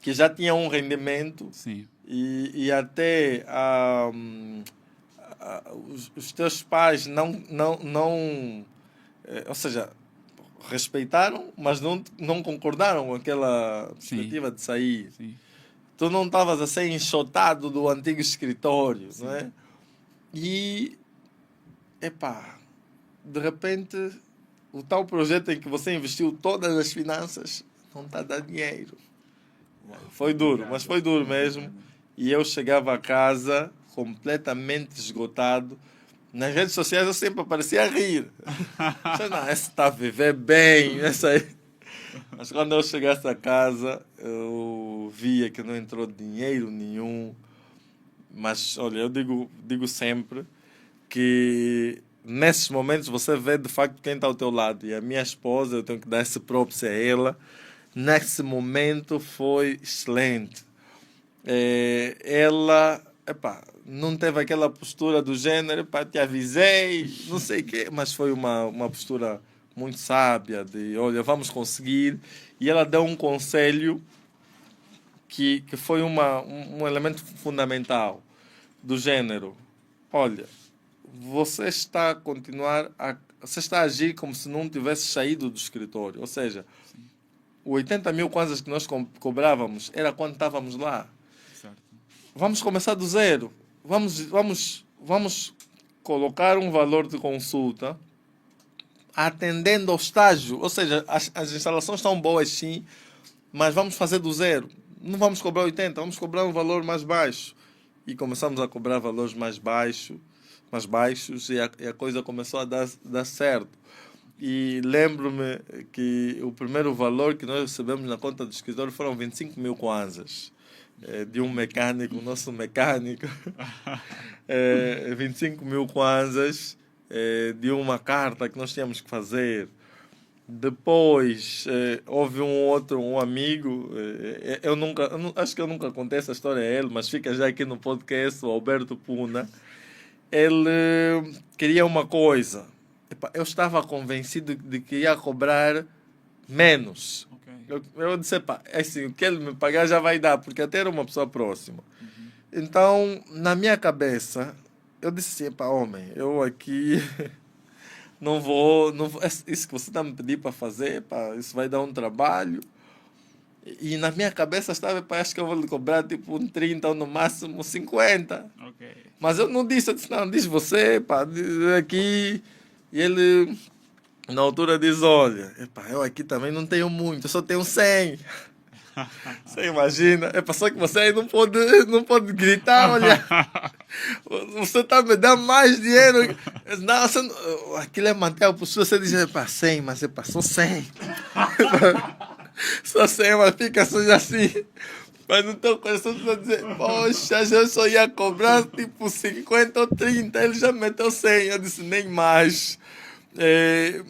que já tinha um rendimento. Sim. E até os teus pais ou seja, respeitaram, mas não concordaram com aquela perspectiva de sair. Sim. Tu não estavas a ser enxotado do antigo escritório, Sim. não é? E, de repente, o tal projeto em que você investiu todas as finanças não está a dar dinheiro. Foi duro, mas foi duro mesmo. E eu chegava a casa completamente esgotado. Nas redes sociais eu sempre aparecia a rir. Não, esse está a viver bem. Essa aí. Mas quando eu chegasse a casa, eu via que não entrou dinheiro nenhum. Mas, olha, eu digo sempre que nesses momentos você vê de facto quem está ao teu lado. E a minha esposa, eu tenho que dar esse props a ela. Nesse momento foi excelente. Ela, não teve aquela postura do gênero, te avisei, não sei o quê, mas foi uma postura muito sábia de, olha, vamos conseguir. E ela deu um conselho que foi um elemento fundamental do gênero. Olha, você está a agir como se não tivesse saído do escritório. Ou seja, 80 mil kwanzas que nós cobrávamos era quando estávamos lá. Certo. Vamos começar do zero. Vamos colocar um valor de consulta atendendo ao estágio. Ou seja, as instalações estão boas sim, mas vamos fazer do zero. Não vamos cobrar 80, vamos cobrar um valor mais baixo. E começamos a cobrar valores mais baixos e a coisa começou a dar certo. E lembro-me que o primeiro valor que nós recebemos na conta do escritório foram 25 mil kwanzas. De um mecânico, nosso mecânico. 25 mil kwanzas de uma carta que nós tínhamos que fazer. Depois houve um amigo, acho que eu nunca contei essa história a ele, mas fica já aqui no podcast, o Alberto Puna. Ele queria uma coisa. Eu estava convencido de que ia cobrar menos. Okay. Eu disse, assim, o que ele me pagar já vai dar, porque até era uma pessoa próxima. Uhum. Então, na minha cabeça, eu disse assim, homem, eu aqui não vou, isso que você está me pedindo para fazer, isso vai dar um trabalho. E na minha cabeça estava, acho que eu vou lhe cobrar tipo um 30 ou no máximo 50. Okay. Mas eu não disse, eu disse, não, diz você, aqui. E ele, na altura, diz, olha, eu aqui também não tenho muito, eu só tenho 100. Você imagina? Só que você aí não pode gritar, olha, você está me dando mais dinheiro. Não, aquilo é manter a postura, você diz, 100, mas só 100. Só 100, mas fica assim. Mas no teu coração tu está a dizer, poxa, eu só ia cobrar tipo 50 ou 30, ele já meteu 100. Eu disse, nem mais.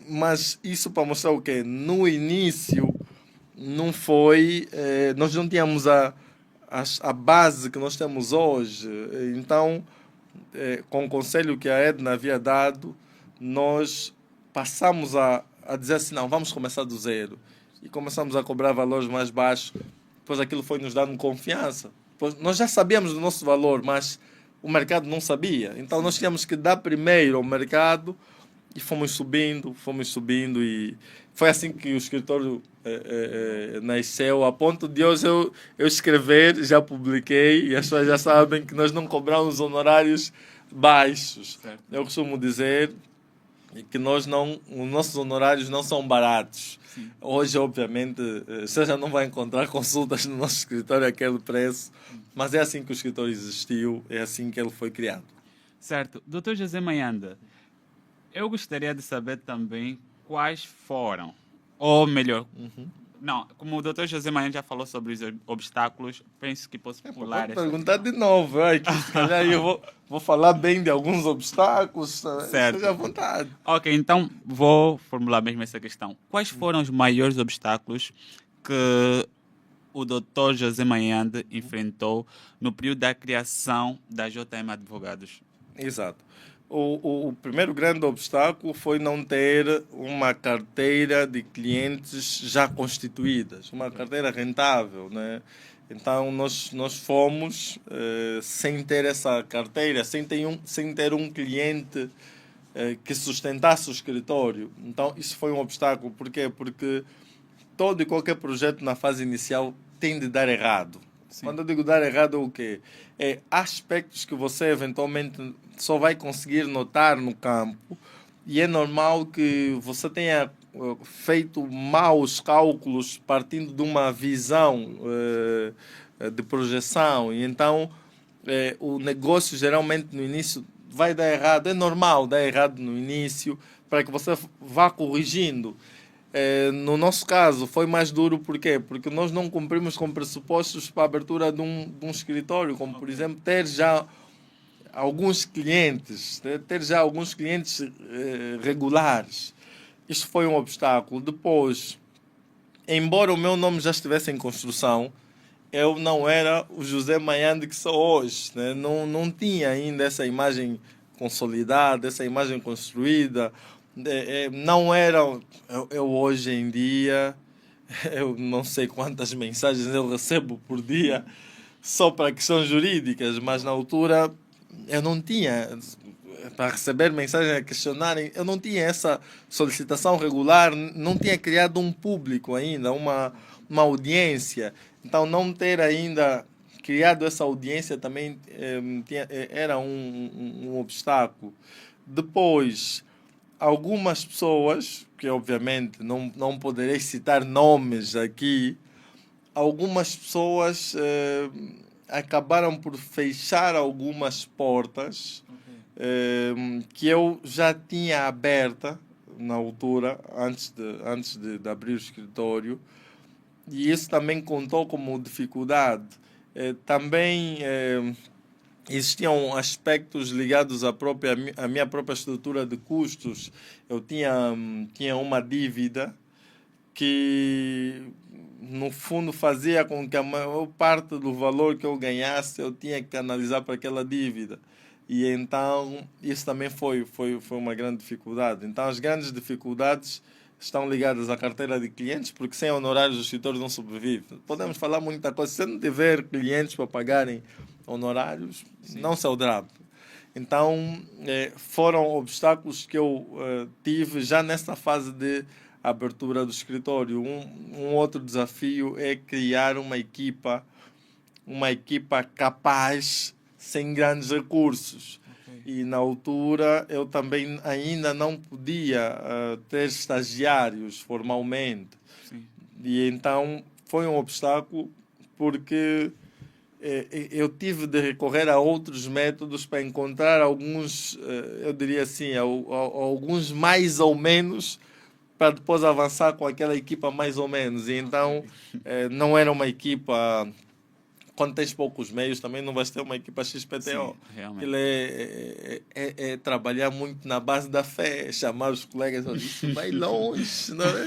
Mas isso para mostrar o quê? No início, não foi... nós não tínhamos a base que nós temos hoje. Então, com o conselho que a Edna havia dado, nós passamos a dizer assim, não, vamos começar do zero. E começamos a cobrar valores mais baixos. Depois aquilo foi nos dando confiança. Depois, nós já sabíamos do nosso valor, mas o mercado não sabia. Então nós tínhamos que dar primeiro ao mercado e fomos subindo e foi assim que o escritório nasceu, a ponto de hoje eu escrever, já publiquei e as pessoas já sabem que nós não cobramos honorários baixos. Certo. Eu costumo dizer que os nossos honorários não são baratos. Sim. Hoje, obviamente, você já não vai encontrar consultas no nosso escritório àquele preço, mas é assim que o escritório existiu, é assim que ele foi criado. Certo. Dr. José Mayanda, eu gostaria de saber também quais foram, ou melhor, não, como o Dr. José Mayanda já falou sobre os obstáculos, penso que posso pular Pode essa perguntar questão. de novo, que se calhar eu vou falar bem de alguns obstáculos, Certo. esteja à vontade. Ok, então vou formular mesmo essa questão. Quais foram os maiores obstáculos que o Dr. José Mayanda enfrentou no período da criação da JM Advogados? Exato. O primeiro grande obstáculo foi não ter uma carteira de clientes já constituídas, uma carteira rentável, né? Então nós fomos sem ter essa carteira, sem ter um cliente que sustentasse o escritório. Então isso foi um obstáculo. Por quê? Porque todo e qualquer projeto na fase inicial tem de dar errado. Sim. Quando eu digo dar errado, é o quê? É aspectos que você eventualmente só vai conseguir notar no campo e é normal que você tenha feito maus cálculos partindo de uma visão de projeção e então o negócio geralmente no início vai dar errado. É normal dar errado no início para que você vá corrigindo. No nosso caso foi mais duro, por quê? Porque nós não cumprimos com pressupostos para a abertura de um escritório, como por exemplo ter já alguns clientes, regulares. Isto foi um obstáculo. Depois, embora o meu nome já estivesse em construção, eu não era o José Mayanda que sou hoje, né? Não tinha ainda essa imagem consolidada, essa imagem construída. Não era eu hoje em dia, eu não sei quantas mensagens eu recebo por dia só para questões jurídicas, mas na altura eu não tinha, para receber mensagens a questionarem, eu não tinha essa solicitação regular, não tinha criado um público ainda, uma audiência. Então não ter ainda criado essa audiência também era um obstáculo. Depois, algumas pessoas, que obviamente não poderei citar nomes aqui, algumas pessoas acabaram por fechar algumas portas que eu já tinha aberta na altura, antes de abrir o escritório, e isso também contou como dificuldade. Também existiam aspectos ligados à minha própria estrutura de custos. Eu tinha uma dívida que, no fundo, fazia com que a maior parte do valor que eu ganhasse eu tinha que canalizar para aquela dívida. E então, isso também foi uma grande dificuldade. Então, as grandes dificuldades estão ligadas à carteira de clientes, porque sem honorários o escritório não sobrevive. Podemos falar muita coisa. Se não tiver clientes para pagarem honorários, sim, não se drama. Então, foram obstáculos que eu tive já nessa fase de abertura do escritório. Um outro desafio é criar uma equipa capaz, sem grandes recursos. Okay. E na altura eu também ainda não podia ter estagiários formalmente. Sim. E então foi um obstáculo porque eu tive de recorrer a outros métodos para encontrar alguns, eu diria assim, alguns mais ou menos, para depois avançar com aquela equipa mais ou menos. E então não era uma equipa quando tens poucos meios, também não vais ter uma equipa XPTO. Sim, realmente. Ele é trabalhar muito na base da fé, chamar os colegas, olha, isso vai longe, não é?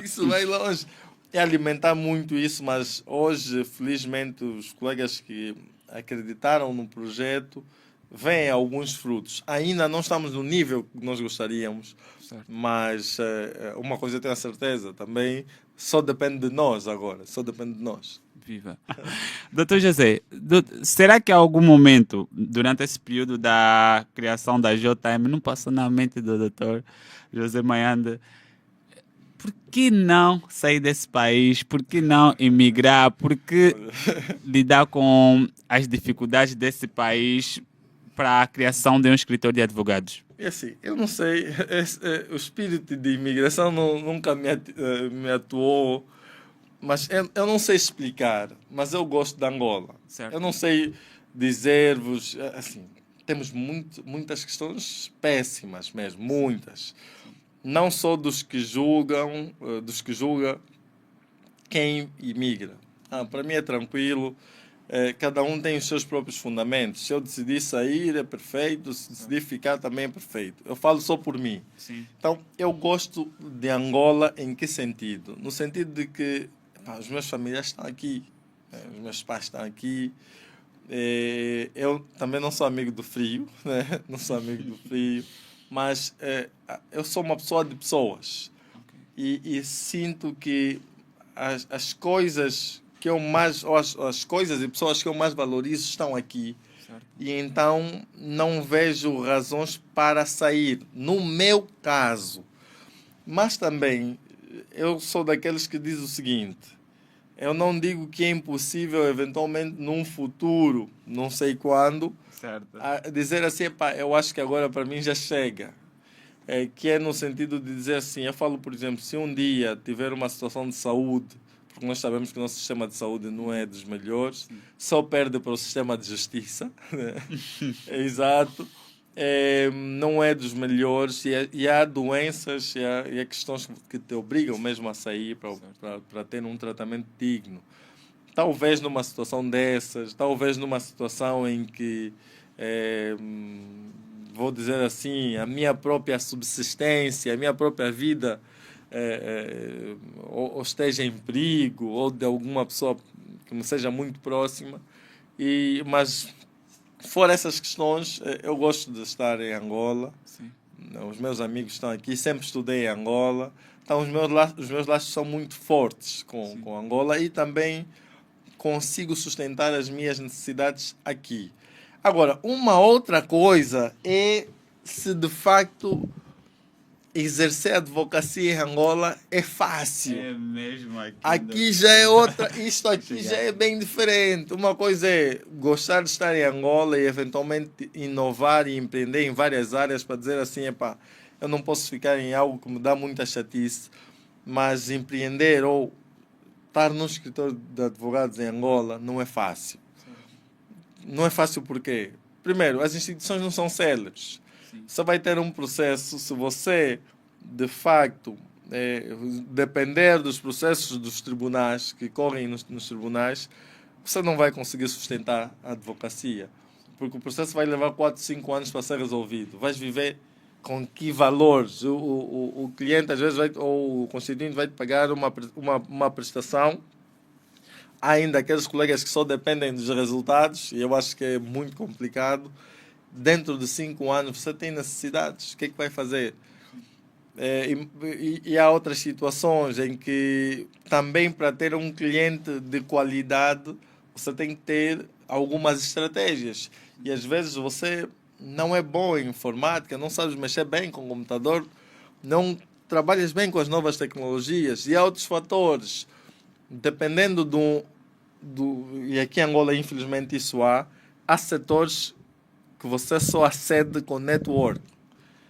Isso vai longe. É alimentar muito isso, mas hoje, felizmente, os colegas que acreditaram no projeto veem alguns frutos. Ainda não estamos no nível que nós gostaríamos, Certo. mas uma coisa eu tenho a certeza, também só depende de nós agora, só depende de nós. Viva. Doutor José, será que há algum momento, durante esse período da criação da JM, não passou na mente do doutor José Mayanda, por que não sair desse país? Por que não emigrar? Por que lidar com as dificuldades desse país para a criação de um escritório de advogados? E assim, eu não sei, o espírito de imigração nunca me atuou, mas eu não sei explicar, mas eu gosto de Angola. Certo. Eu não sei dizer-vos, assim, temos muitas questões péssimas mesmo, muitas. Não só dos que julga quem imigra. Para mim é tranquilo, cada um tem os seus próprios fundamentos. Se eu decidir sair, é perfeito, se decidir ficar, também é perfeito. Eu falo só por mim. Sim. Então, eu gosto de Angola em que sentido? No sentido de que os meus familiares estão aqui, os meus pais estão aqui. Eu também não sou amigo do frio, né? Não sou amigo do frio, mas eu sou uma pessoa de pessoas. Okay. E sinto que as coisas que eu mais, ou as coisas e pessoas que eu mais valorizo estão aqui. Certo. E então não vejo razões para sair, no meu caso. Mas também eu sou daqueles que diz o seguinte: eu não digo que é impossível, eventualmente, num futuro, não sei quando, Certo. dizer assim, eu acho que agora para mim já chega. Que é no sentido de dizer assim, eu falo, por exemplo, se um dia tiver uma situação de saúde, porque nós sabemos que o nosso sistema de saúde não é dos melhores, só perde para o sistema de justiça, né? Exato. Não é dos melhores e há doenças e há questões que te obrigam mesmo a sair para ter um tratamento digno. Talvez numa situação dessas, talvez numa situação em que, vou dizer assim, a minha própria subsistência, a minha própria vida ou esteja em perigo, ou de alguma pessoa que me seja muito próxima, mas fora essas questões, eu gosto de estar em Angola. Sim. Os meus amigos estão aqui, sempre estudei em Angola. Então, os meus laços são muito fortes com Angola e também consigo sustentar as minhas necessidades aqui. Agora, uma outra coisa é se de facto exercer a advocacia em Angola é fácil. É mesmo aqui. Aqui já é outra, isto aqui já é bem diferente. Uma coisa é gostar de estar em Angola e eventualmente inovar e empreender em várias áreas para dizer assim, eu não posso ficar em algo que me dá muita chatice, mas empreender ou estar num escritório de advogados em Angola não é fácil. Não é fácil porque, primeiro, as instituições não são céleres. Você vai ter um processo, se você, de facto, depender dos processos dos tribunais, que correm nos tribunais, você não vai conseguir sustentar a advocacia. Porque o processo vai levar 4, 5 anos para ser resolvido. Vais viver com que valores? O cliente, às vezes, ou o constituinte vai te pagar uma prestação. Há ainda aqueles colegas que só dependem dos resultados, e eu acho que é muito complicado. Dentro de 5 anos você tem necessidades, o que é que vai fazer? E há outras situações em que também para ter um cliente de qualidade você tem que ter algumas estratégias. E às vezes você não é bom em informática, não sabes mexer bem com o computador, não trabalhas bem com as novas tecnologias e há outros fatores. Dependendo e aqui em Angola infelizmente isso há setores que você só acede com network.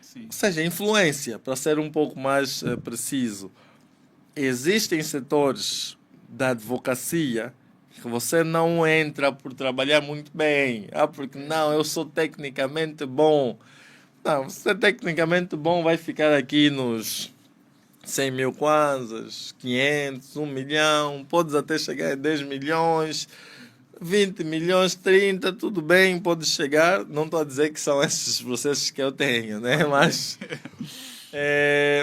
Sim. Ou seja, influência, para ser um pouco mais preciso. Existem setores da advocacia que você não entra por trabalhar muito bem. Porque não, eu sou tecnicamente bom. Não, você é tecnicamente bom, vai ficar aqui nos 100 mil kwanzas, 500, 1 milhão, podes até chegar a 10 milhões. 20 milhões, 30, tudo bem, pode chegar. Não estou a dizer que são esses processos que eu tenho, né?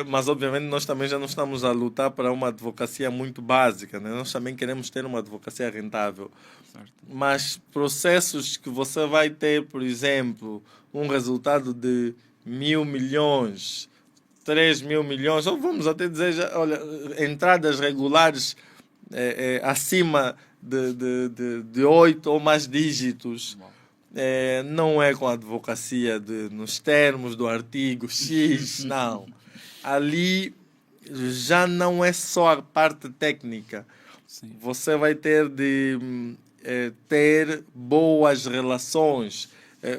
Mas obviamente nós também já não estamos a lutar para uma advocacia muito básica, né? Nós também queremos ter uma advocacia rentável. Certo. Mas processos que você vai ter, por exemplo, um resultado de 1.000 milhões, 3.000 milhões, ou vamos até dizer, olha, entradas regulares acima de 8 ou mais dígitos. Não é com a advocacia nos termos do artigo X, não. Ali já não é só a parte técnica. Sim. Você vai ter de ter boas relações.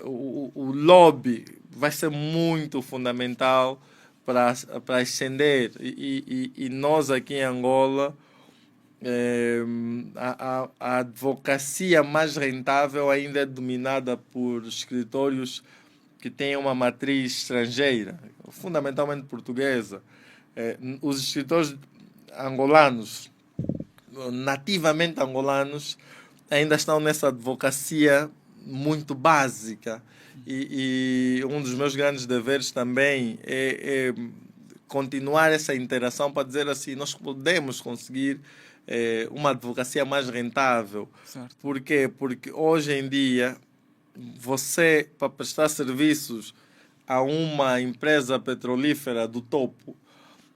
O lobby vai ser muito fundamental para ascender. E nós aqui em Angola, a advocacia mais rentável ainda é dominada por escritórios que têm uma matriz estrangeira, fundamentalmente portuguesa. Os escritores angolanos, nativamente angolanos, ainda estão nessa advocacia muito básica. E um dos meus grandes deveres também é continuar essa interação para dizer assim, nós podemos conseguir uma advocacia mais rentável. Certo. Por quê? Porque hoje em dia, você, para prestar serviços a uma empresa petrolífera do topo,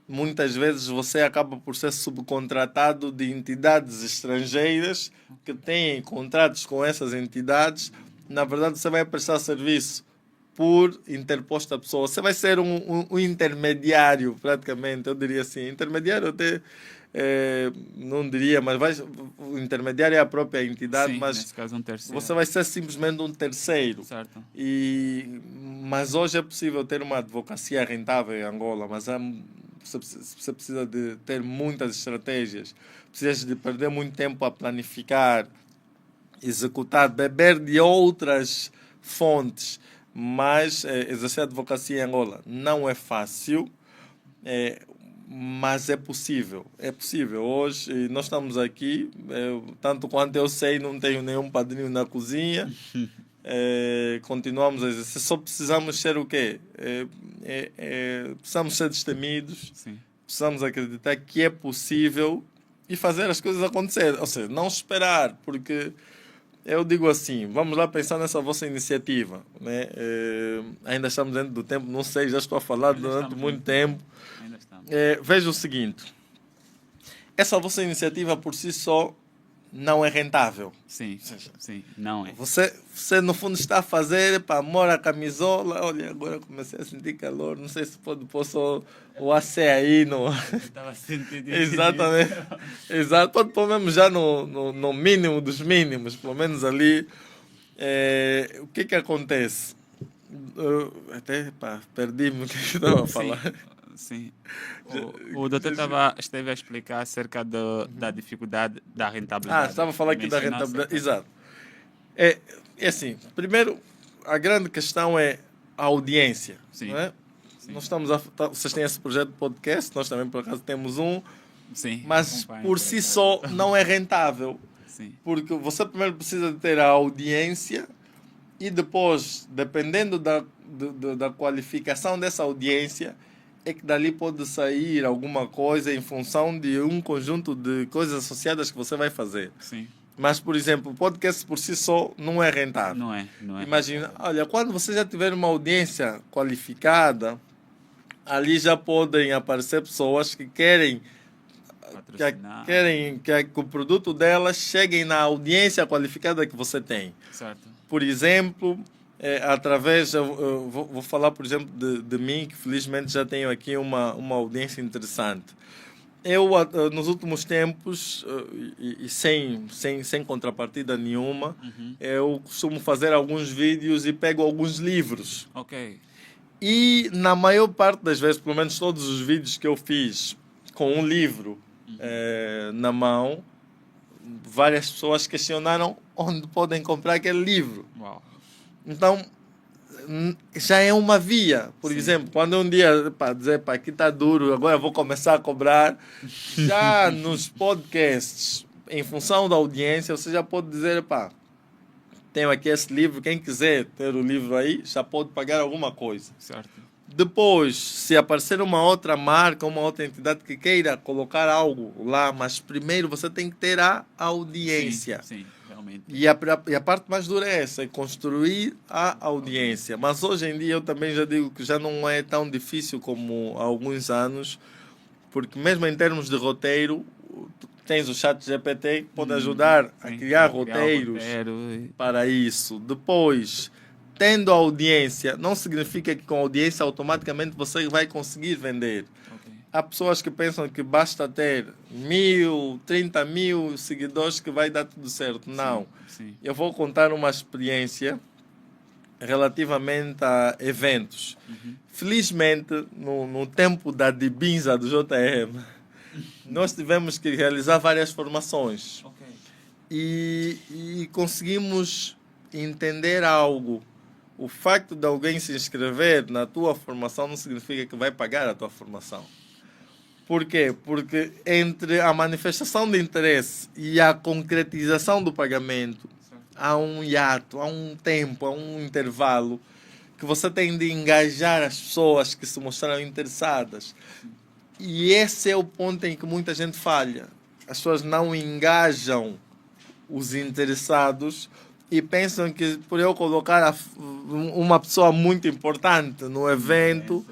muitas vezes você acaba por ser subcontratado de entidades estrangeiras que têm contratos com essas entidades. Na verdade, você vai prestar serviço por interposta pessoa. Você vai ser um intermediário, praticamente, eu diria assim. Intermediário até... não diria, mas o intermediário é a própria entidade. Sim, mas nesse caso um terceiro. você vai ser simplesmente um terceiro. Certo. Mas hoje é possível ter uma advocacia rentável em Angola, mas você precisa de ter muitas estratégias, precisa de perder muito tempo a planificar, executar, beber de outras fontes. Mas exercer a advocacia em Angola não é fácil, mas é possível. É possível. Hoje nós estamos aqui, tanto quanto eu sei, não tenho nenhum padrinho na cozinha. Continuamos a exercer. Só precisamos ser o quê? Precisamos ser destemidos. Sim. Precisamos acreditar que é possível e fazer as coisas acontecer. Ou seja, não esperar, porque eu digo assim, vamos lá pensar nessa vossa iniciativa, né? Ainda estamos dentro do tempo, não sei, já estou a falar durante muito tempo. Veja o seguinte, essa vossa iniciativa por si só não é rentável. Sim, sim, não é. Você no fundo está a fazer para amor à camisola. Olha, agora comecei a sentir calor, não sei se pode pôr só o AC aí no... Estava sentindo. Exatamente. Exato. Pode pôr mesmo já no mínimo dos mínimos, pelo menos ali. O que acontece? Até perdi-me o que eu estava a falar. Sim. O doutor esteve a explicar acerca da dificuldade da rentabilidade. Estava a falar aqui da rentabilidade. Exato. É assim, primeiro, a grande questão é a audiência. Sim. Não é? Sim. Vocês têm esse projeto de podcast, nós também por acaso temos um. Sim. Mas por si só não é rentável. Sim. Porque você primeiro precisa de ter a audiência e depois, dependendo da qualificação dessa audiência, é que dali pode sair alguma coisa em função de um conjunto de coisas associadas que você vai fazer. Sim. Mas, por exemplo, o podcast por si só não é rentável. Não é. Imagina, olha, quando você já tiver uma audiência qualificada, ali já podem aparecer pessoas que querem que o produto delas chegue na audiência qualificada que você tem. Certo. Por exemplo... através, eu vou falar, por exemplo, de mim, que felizmente já tenho aqui uma audiência interessante. Eu, nos últimos tempos, e sem contrapartida nenhuma, eu costumo fazer alguns vídeos e pego alguns livros. Ok. E, na maior parte das vezes, pelo menos todos os vídeos que eu fiz com um livro na mão, várias pessoas questionaram onde podem comprar aquele livro. Uau. Então, já é uma via. Por exemplo, quando um dia, para dizer, aqui está duro, agora vou começar a cobrar, já nos podcasts, em função da audiência, você já pode dizer, pá, tenho aqui esse livro, quem quiser ter o livro aí, já pode pagar alguma coisa. Certo. Depois, se aparecer uma outra marca, uma outra entidade que queira colocar algo lá, mas primeiro você tem que ter a audiência. Sim, realmente. E a parte mais dura é essa, é construir a audiência. Mas hoje em dia eu também já digo que já não é tão difícil como há alguns anos, porque mesmo em termos de roteiro, tens o chat GPT que pode ajudar a criar roteiros para isso. Depois, tendo audiência, não significa que com audiência automaticamente você vai conseguir vender. Okay. Há pessoas que pensam que basta ter 1.000, 30.000 seguidores que vai dar tudo certo. Não. Sim. Eu vou contar uma experiência relativamente a eventos. Felizmente, no tempo da Dibinza do JM, nós tivemos que realizar várias formações. Okay. E conseguimos entender algo. O facto de alguém se inscrever na tua formação não significa que vai pagar a tua formação. Por quê? Porque entre a manifestação de interesse e a concretização do pagamento, há um hiato, há um tempo, há um intervalo que você tem de engajar as pessoas que se mostraram interessadas. E esse é o ponto em que muita gente falha. As pessoas não engajam os interessados e pensam que por eu colocar uma pessoa muito importante no evento,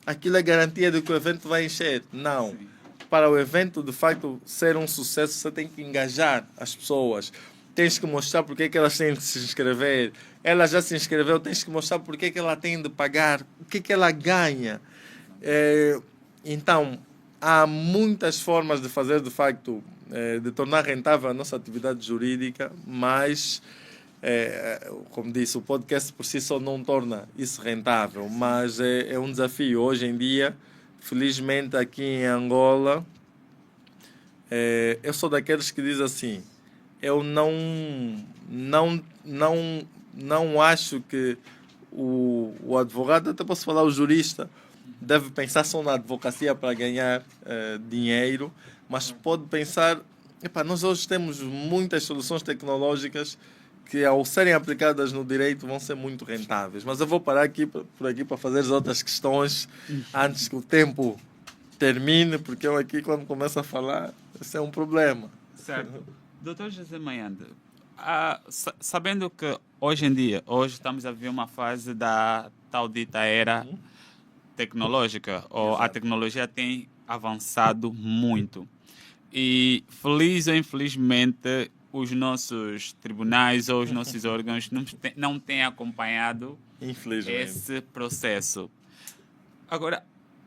aquilo é garantia de que o evento vai encher. Não. Para o evento, de facto, ser um sucesso, você tem que engajar as pessoas. Tens que mostrar porque é que elas têm de se inscrever. Ela já se inscreveu, tens que mostrar porque é que ela tem de pagar, o que é que ela ganha. Então, há muitas formas de fazer, de facto, de tornar rentável a nossa atividade jurídica, mas, como disse, o podcast por si só não torna isso rentável, mas é um desafio. Hoje em dia, felizmente aqui em Angola, eu sou daqueles que diz assim, eu não acho que o advogado, até posso falar o jurista, deve pensar só na advocacia para ganhar dinheiro, mas pode pensar, nós hoje temos muitas soluções tecnológicas que ao serem aplicadas no direito vão ser muito rentáveis. Mas eu vou parar por aqui para fazer as outras questões antes que o tempo termine, porque eu aqui quando começo a falar, esse é um problema. Certo. Dr. José Mayande, sabendo que hoje em dia, estamos a viver uma fase da tal dita era tecnológica, ou a tecnologia tem avançado muito. E, feliz ou infelizmente, os nossos tribunais ou os nossos órgãos não têm acompanhado esse processo. Agora,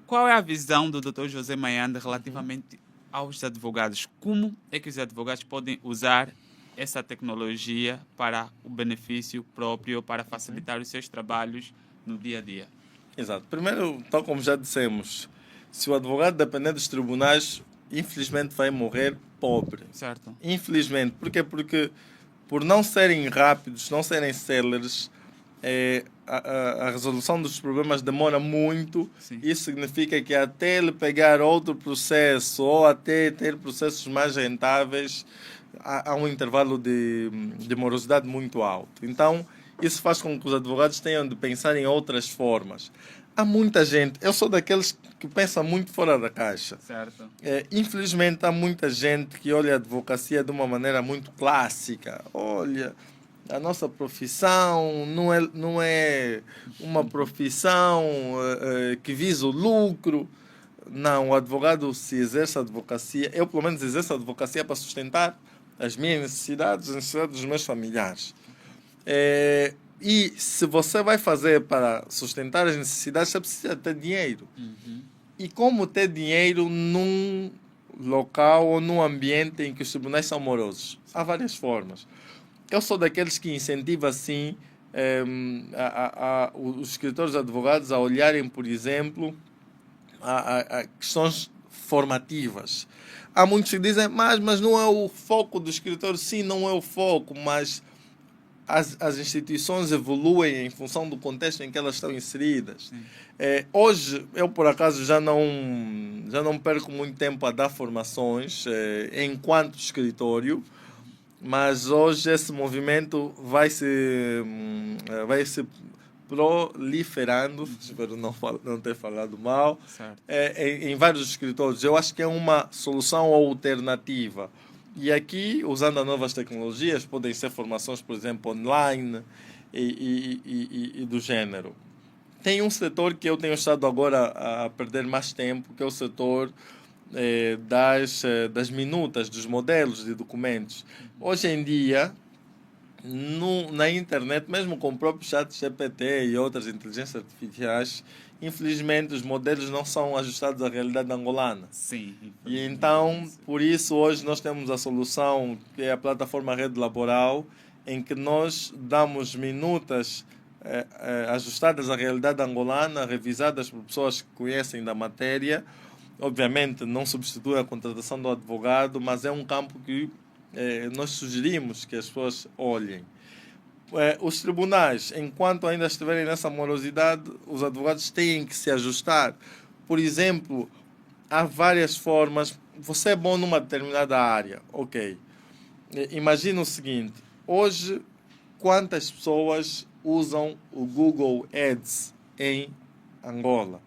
qual é a visão do Dr. José Mayande relativamente aos advogados? Como é que os advogados podem usar essa tecnologia para o benefício próprio, para facilitar os seus trabalhos no dia a dia? Exato. Primeiro, tal como já dissemos, se o advogado depender dos tribunais, infelizmente vai morrer pobre. Certo. Infelizmente. Porquê? Porque por não serem rápidos, não serem céleres, a resolução dos problemas demora muito. Sim. Isso significa que até ele pegar outro processo ou até ter processos mais rentáveis, há um intervalo de morosidade muito alto. Então, isso faz com que os advogados tenham de pensar em outras formas. Há muita gente, eu sou daqueles que pensa muito fora da caixa. Certo. Infelizmente, há muita gente que olha a advocacia de uma maneira muito clássica. Olha, a nossa profissão não é uma profissão que visa o lucro. Não, o advogado se exerce a advocacia, eu pelo menos exerço a advocacia para sustentar as minhas necessidades, as necessidades dos meus familiares. E se você vai fazer para sustentar as necessidades, você precisa ter dinheiro. E como ter dinheiro num local ou num ambiente em que os tribunais são morosos? Há várias formas. Eu sou daqueles que incentiva, assim, os escritores advogados a olharem, por exemplo, a questões formativas. Há muitos que dizem, mas não é o foco do escritor. Sim, não é o foco, mas as instituições evoluem em função do contexto em que elas estão inseridas. Hoje, eu por acaso já não perco muito tempo a dar formações enquanto escritório, mas hoje esse movimento vai se proliferando, espero não ter falado mal, em vários escritórios. Eu acho que é uma solução alternativa. E aqui, usando as novas tecnologias, podem ser formações, por exemplo, online e do gênero. Tem um setor que eu tenho estado agora a perder mais tempo, que é o setor das minutas, dos modelos de documentos. Hoje em dia, na internet, mesmo com o próprio chat GPT e outras inteligências artificiais, infelizmente os modelos não são ajustados à realidade angolana. Sim. E então, por isso, hoje nós temos a solução, que é a plataforma Rede Laboral, em que nós damos minutas ajustadas à realidade angolana, revisadas por pessoas que conhecem da matéria. Obviamente, não substitui a contratação do advogado, mas é um campo que nós sugerimos que as pessoas olhem. Os tribunais, enquanto ainda estiverem nessa morosidade, os advogados têm que se ajustar. Por exemplo, há várias formas. Você é bom numa determinada área, ok. Imagina o seguinte, hoje, quantas pessoas usam o Google Ads em Angola?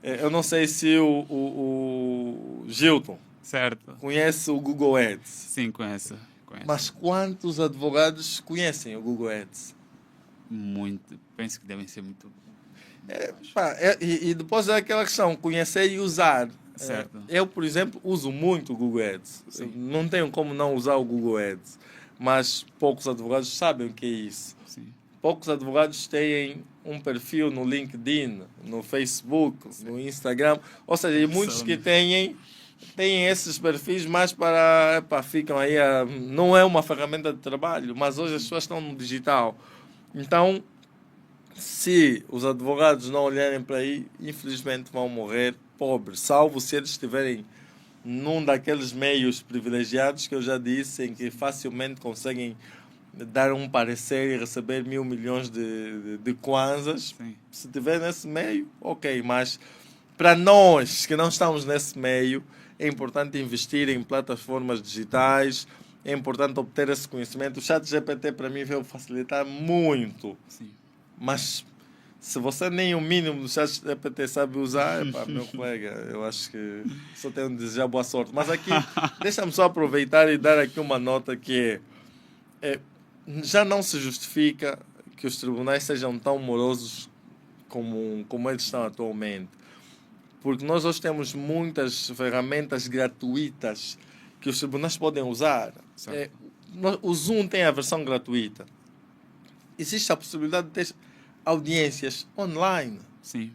Eu não sei se o Gilton conhece o Google Ads. Sim, conheço. Mas quantos advogados conhecem o Google Ads? Muito. Penso que devem ser muito. E depois é aquela questão, conhecer e usar. Certo. Eu, por exemplo, uso muito o Google Ads. Não tenho como não usar o Google Ads. Mas poucos advogados sabem o que é isso. Sim. Poucos advogados têm um perfil no LinkedIn, no Facebook, no Instagram. Ou seja, e muitos que têm esses perfis mais para ficam aí não é uma ferramenta de trabalho, mas hoje as pessoas estão no digital. Então, se os advogados não olharem para aí, infelizmente vão morrer pobres, salvo se eles estiverem num daqueles meios privilegiados que eu já disse, em que facilmente conseguem dar um parecer e receber 1.000 milhões de kwanzas. Sim. Se estiver nesse meio, ok, mas para nós que não estamos nesse meio, é importante investir em plataformas digitais, é importante obter esse conhecimento. O chat GPT para mim veio facilitar muito. Sim. Mas se você nem o mínimo do chat GPT sabe usar, meu colega, eu acho que só tenho a desejar boa sorte. Mas aqui, deixa-me só aproveitar e dar aqui uma nota que já não se justifica que os tribunais sejam tão morosos como eles estão atualmente. Porque nós hoje temos muitas ferramentas gratuitas que os tribunais podem usar. O Zoom tem a versão gratuita. Existe a possibilidade de ter audiências online. Sim.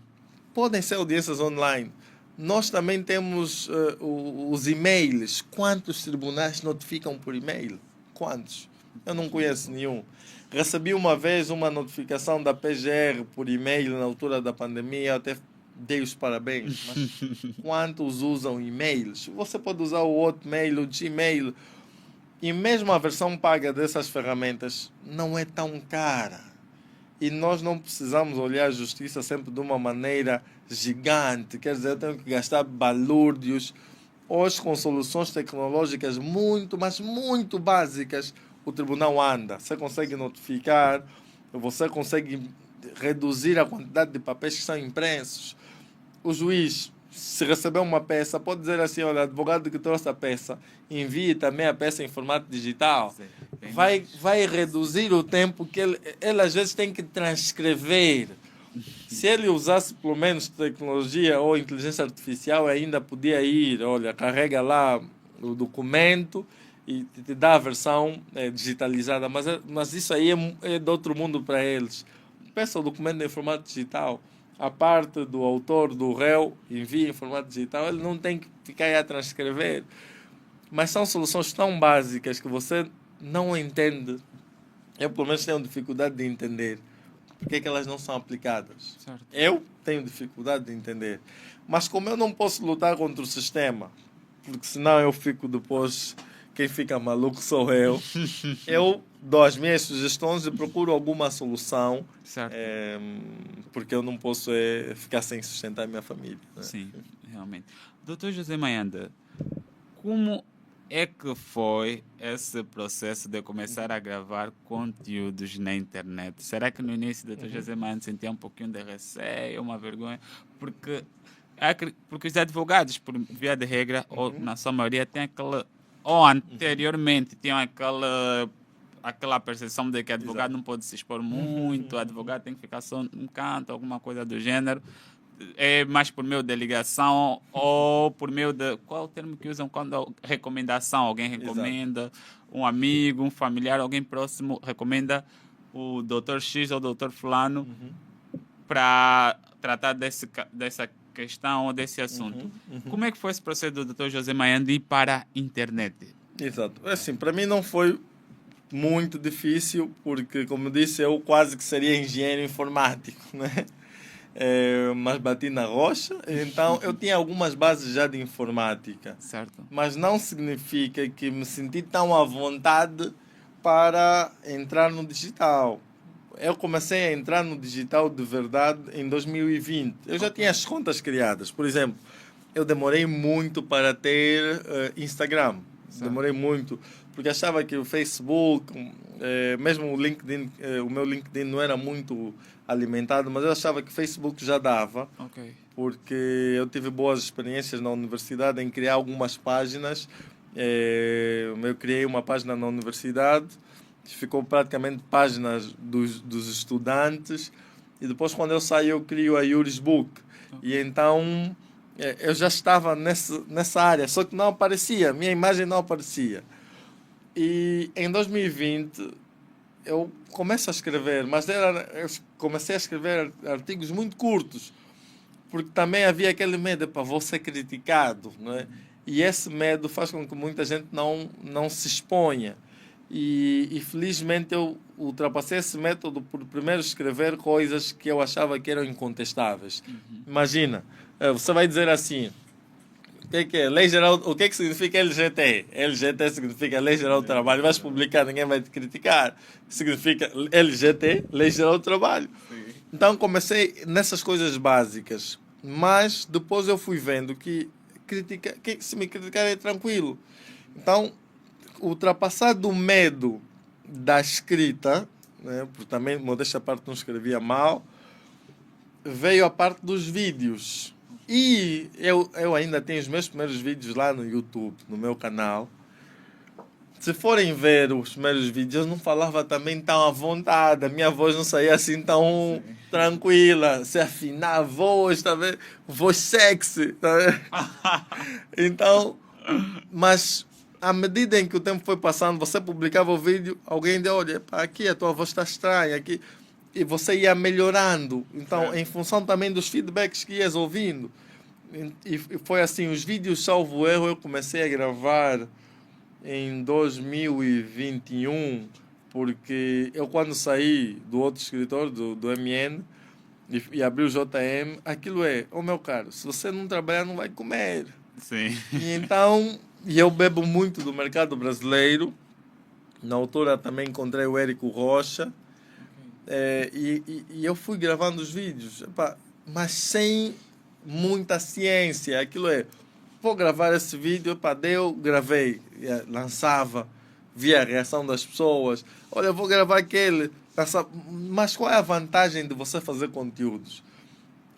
Podem ser audiências online. Nós também temos os e-mails. Quantos tribunais notificam por e-mail? Quantos? Eu não conheço nenhum. Recebi uma vez uma notificação da PGR por e-mail na altura da pandemia, até dei os parabéns. Mas quantos usam e-mails? Você pode usar o Hotmail, o Gmail. E mesmo a versão paga dessas ferramentas não é tão cara. E nós não precisamos olhar a justiça sempre de uma maneira gigante. Quer dizer, eu tenho que gastar balúrdios. Hoje, com soluções tecnológicas muito, mas muito básicas, o tribunal anda. Você consegue notificar, você consegue reduzir a quantidade de papéis que são impressos. O juiz, se receber uma peça, pode dizer assim, olha, advogado que trouxe a peça, envie também a peça em formato digital. Vai reduzir o tempo que ele às vezes tem que transcrever. Se ele usasse pelo menos tecnologia ou inteligência artificial, ainda podia ir, olha, carrega lá o documento e te dá a versão digitalizada. Mas isso aí é de outro mundo para eles. Peça o documento em formato digital. A parte do autor, do réu, envia em formato digital. Ele não tem que ficar aí a transcrever. Mas são soluções tão básicas que você não entende. Eu, pelo menos, tenho dificuldade de entender. Por que elas não são aplicadas? Certo. Eu tenho dificuldade de entender. Mas como eu não posso lutar contra o sistema, porque senão eu fico depois quem fica maluco sou eu. Eu dou as minhas sugestões e procuro alguma solução, Certo. porque eu não posso ficar sem sustentar a minha família. Né? Sim, realmente. Doutor José Mayanda, como é que foi esse processo de começar a gravar conteúdos na internet? Será que no início o doutor José Mayanda sentia um pouquinho de receio, uma vergonha? Porque os advogados, por via de regra, ou na sua maioria, têm aquela... Ou anteriormente tinham aquela percepção de que advogado não pode se expor muito, advogado tem que ficar só num canto, alguma coisa do gênero. É mais por meio de ligação ou por meio de... Qual é o termo que usam quando recomendação? Alguém recomenda, um amigo, um familiar, alguém próximo recomenda o doutor X ou o doutor fulano para tratar dessa questão ou desse assunto. Como é que foi esse processo do doutor José Mayanda ir para a internet? Exato. Assim, para mim não foi muito difícil, porque, como disse, eu quase que seria engenheiro informático, né? Mas bati na rocha, então eu tinha algumas bases já de informática. Certo. Mas não significa que me senti tão à vontade para entrar no digital. Eu comecei a entrar no digital de verdade em 2020. Eu já tinha as contas criadas. Por exemplo, eu demorei muito para ter Instagram. Certo. Demorei muito, porque achava que o Facebook, mesmo o LinkedIn, o meu LinkedIn não era muito alimentado, mas eu achava que o Facebook já dava, porque eu tive boas experiências na universidade em criar algumas páginas. Eu criei uma página na universidade, ficou praticamente páginas dos estudantes, e depois, quando eu saí, eu crio a Jurisbook. E então eu já estava nessa área, só que não aparecia, minha imagem não aparecia. E em 2020 eu começo a escrever, mas eu comecei a escrever artigos muito curtos, porque também havia aquele medo para vou ser criticado, né? E esse medo faz com que muita gente não se exponha. E felizmente eu ultrapassei esse método por primeiro escrever coisas que eu achava que eram incontestáveis. Imagina, você vai dizer assim: o que é Lei Geral, o que significa LGT? LGT significa Lei Geral do Trabalho. Vais publicar, ninguém vai te criticar. Significa LGT, Lei Geral do Trabalho. Sim. Então comecei nessas coisas básicas, mas depois eu fui vendo que se me criticar é tranquilo. Então, ultrapassar do medo da escrita, né, porque também, modéstia à parte, não escrevia mal, veio a parte dos vídeos. E eu ainda tenho os meus primeiros vídeos lá no YouTube, no meu canal. Se forem ver os primeiros vídeos, eu não falava também tão à vontade. A minha voz não saía assim tão tranquila. Se afinar a voz, tá vendo? Voz sexy, tá vendo? Então, mas à medida em que o tempo foi passando, você publicava o vídeo, alguém deu, olha, aqui a tua voz está estranha, aqui... E você ia melhorando. Então, em função também dos feedbacks que ias ouvindo. E foi assim, os vídeos, salvo erro, eu comecei a gravar em 2021, porque eu, quando saí do outro escritório, do MN, e abri o JM, aquilo meu caro, se você não trabalhar, não vai comer. Sim. E então, eu bebo muito do mercado brasileiro. Na altura também encontrei o Érico Rocha. E eu fui gravando os vídeos, mas sem muita ciência. Aquilo vou gravar esse vídeo, gravei, lançava, via a reação das pessoas. Olha, vou gravar aquele, lançava. Mas qual é a vantagem de você fazer conteúdos?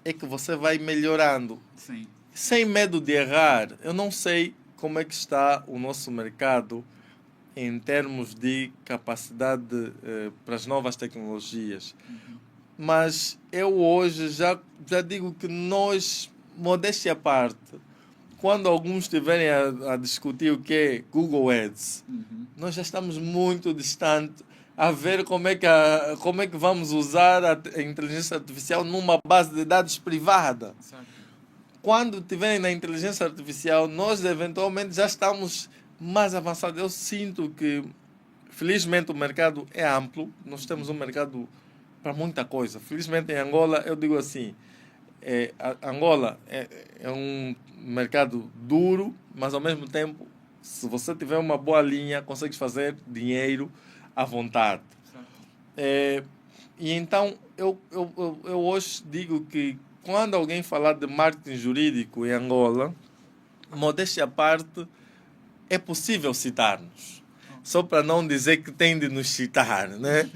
É que você vai melhorando. Sim. Sem medo de errar. Eu não sei como é que está o nosso mercado em termos de capacidade para as novas tecnologias. Mas eu hoje já digo que nós, modéstia à parte, quando alguns estiverem a discutir o que é Google Ads, nós já estamos muito distante a ver como é que vamos usar a inteligência artificial numa base de dados privada. Certo. Quando estiverem na inteligência artificial, nós eventualmente já estamos mais avançado. Eu sinto que, felizmente, o mercado é amplo. Nós temos um mercado para muita coisa. Felizmente, em Angola, eu digo assim, Angola é um mercado duro, mas, ao mesmo tempo, Se você tiver uma boa linha, consegues fazer dinheiro à vontade. E então, eu hoje digo que quando alguém falar de marketing jurídico em Angola, modéstia à parte, é possível citar-nos. Só para não dizer que tem de nos citar, né?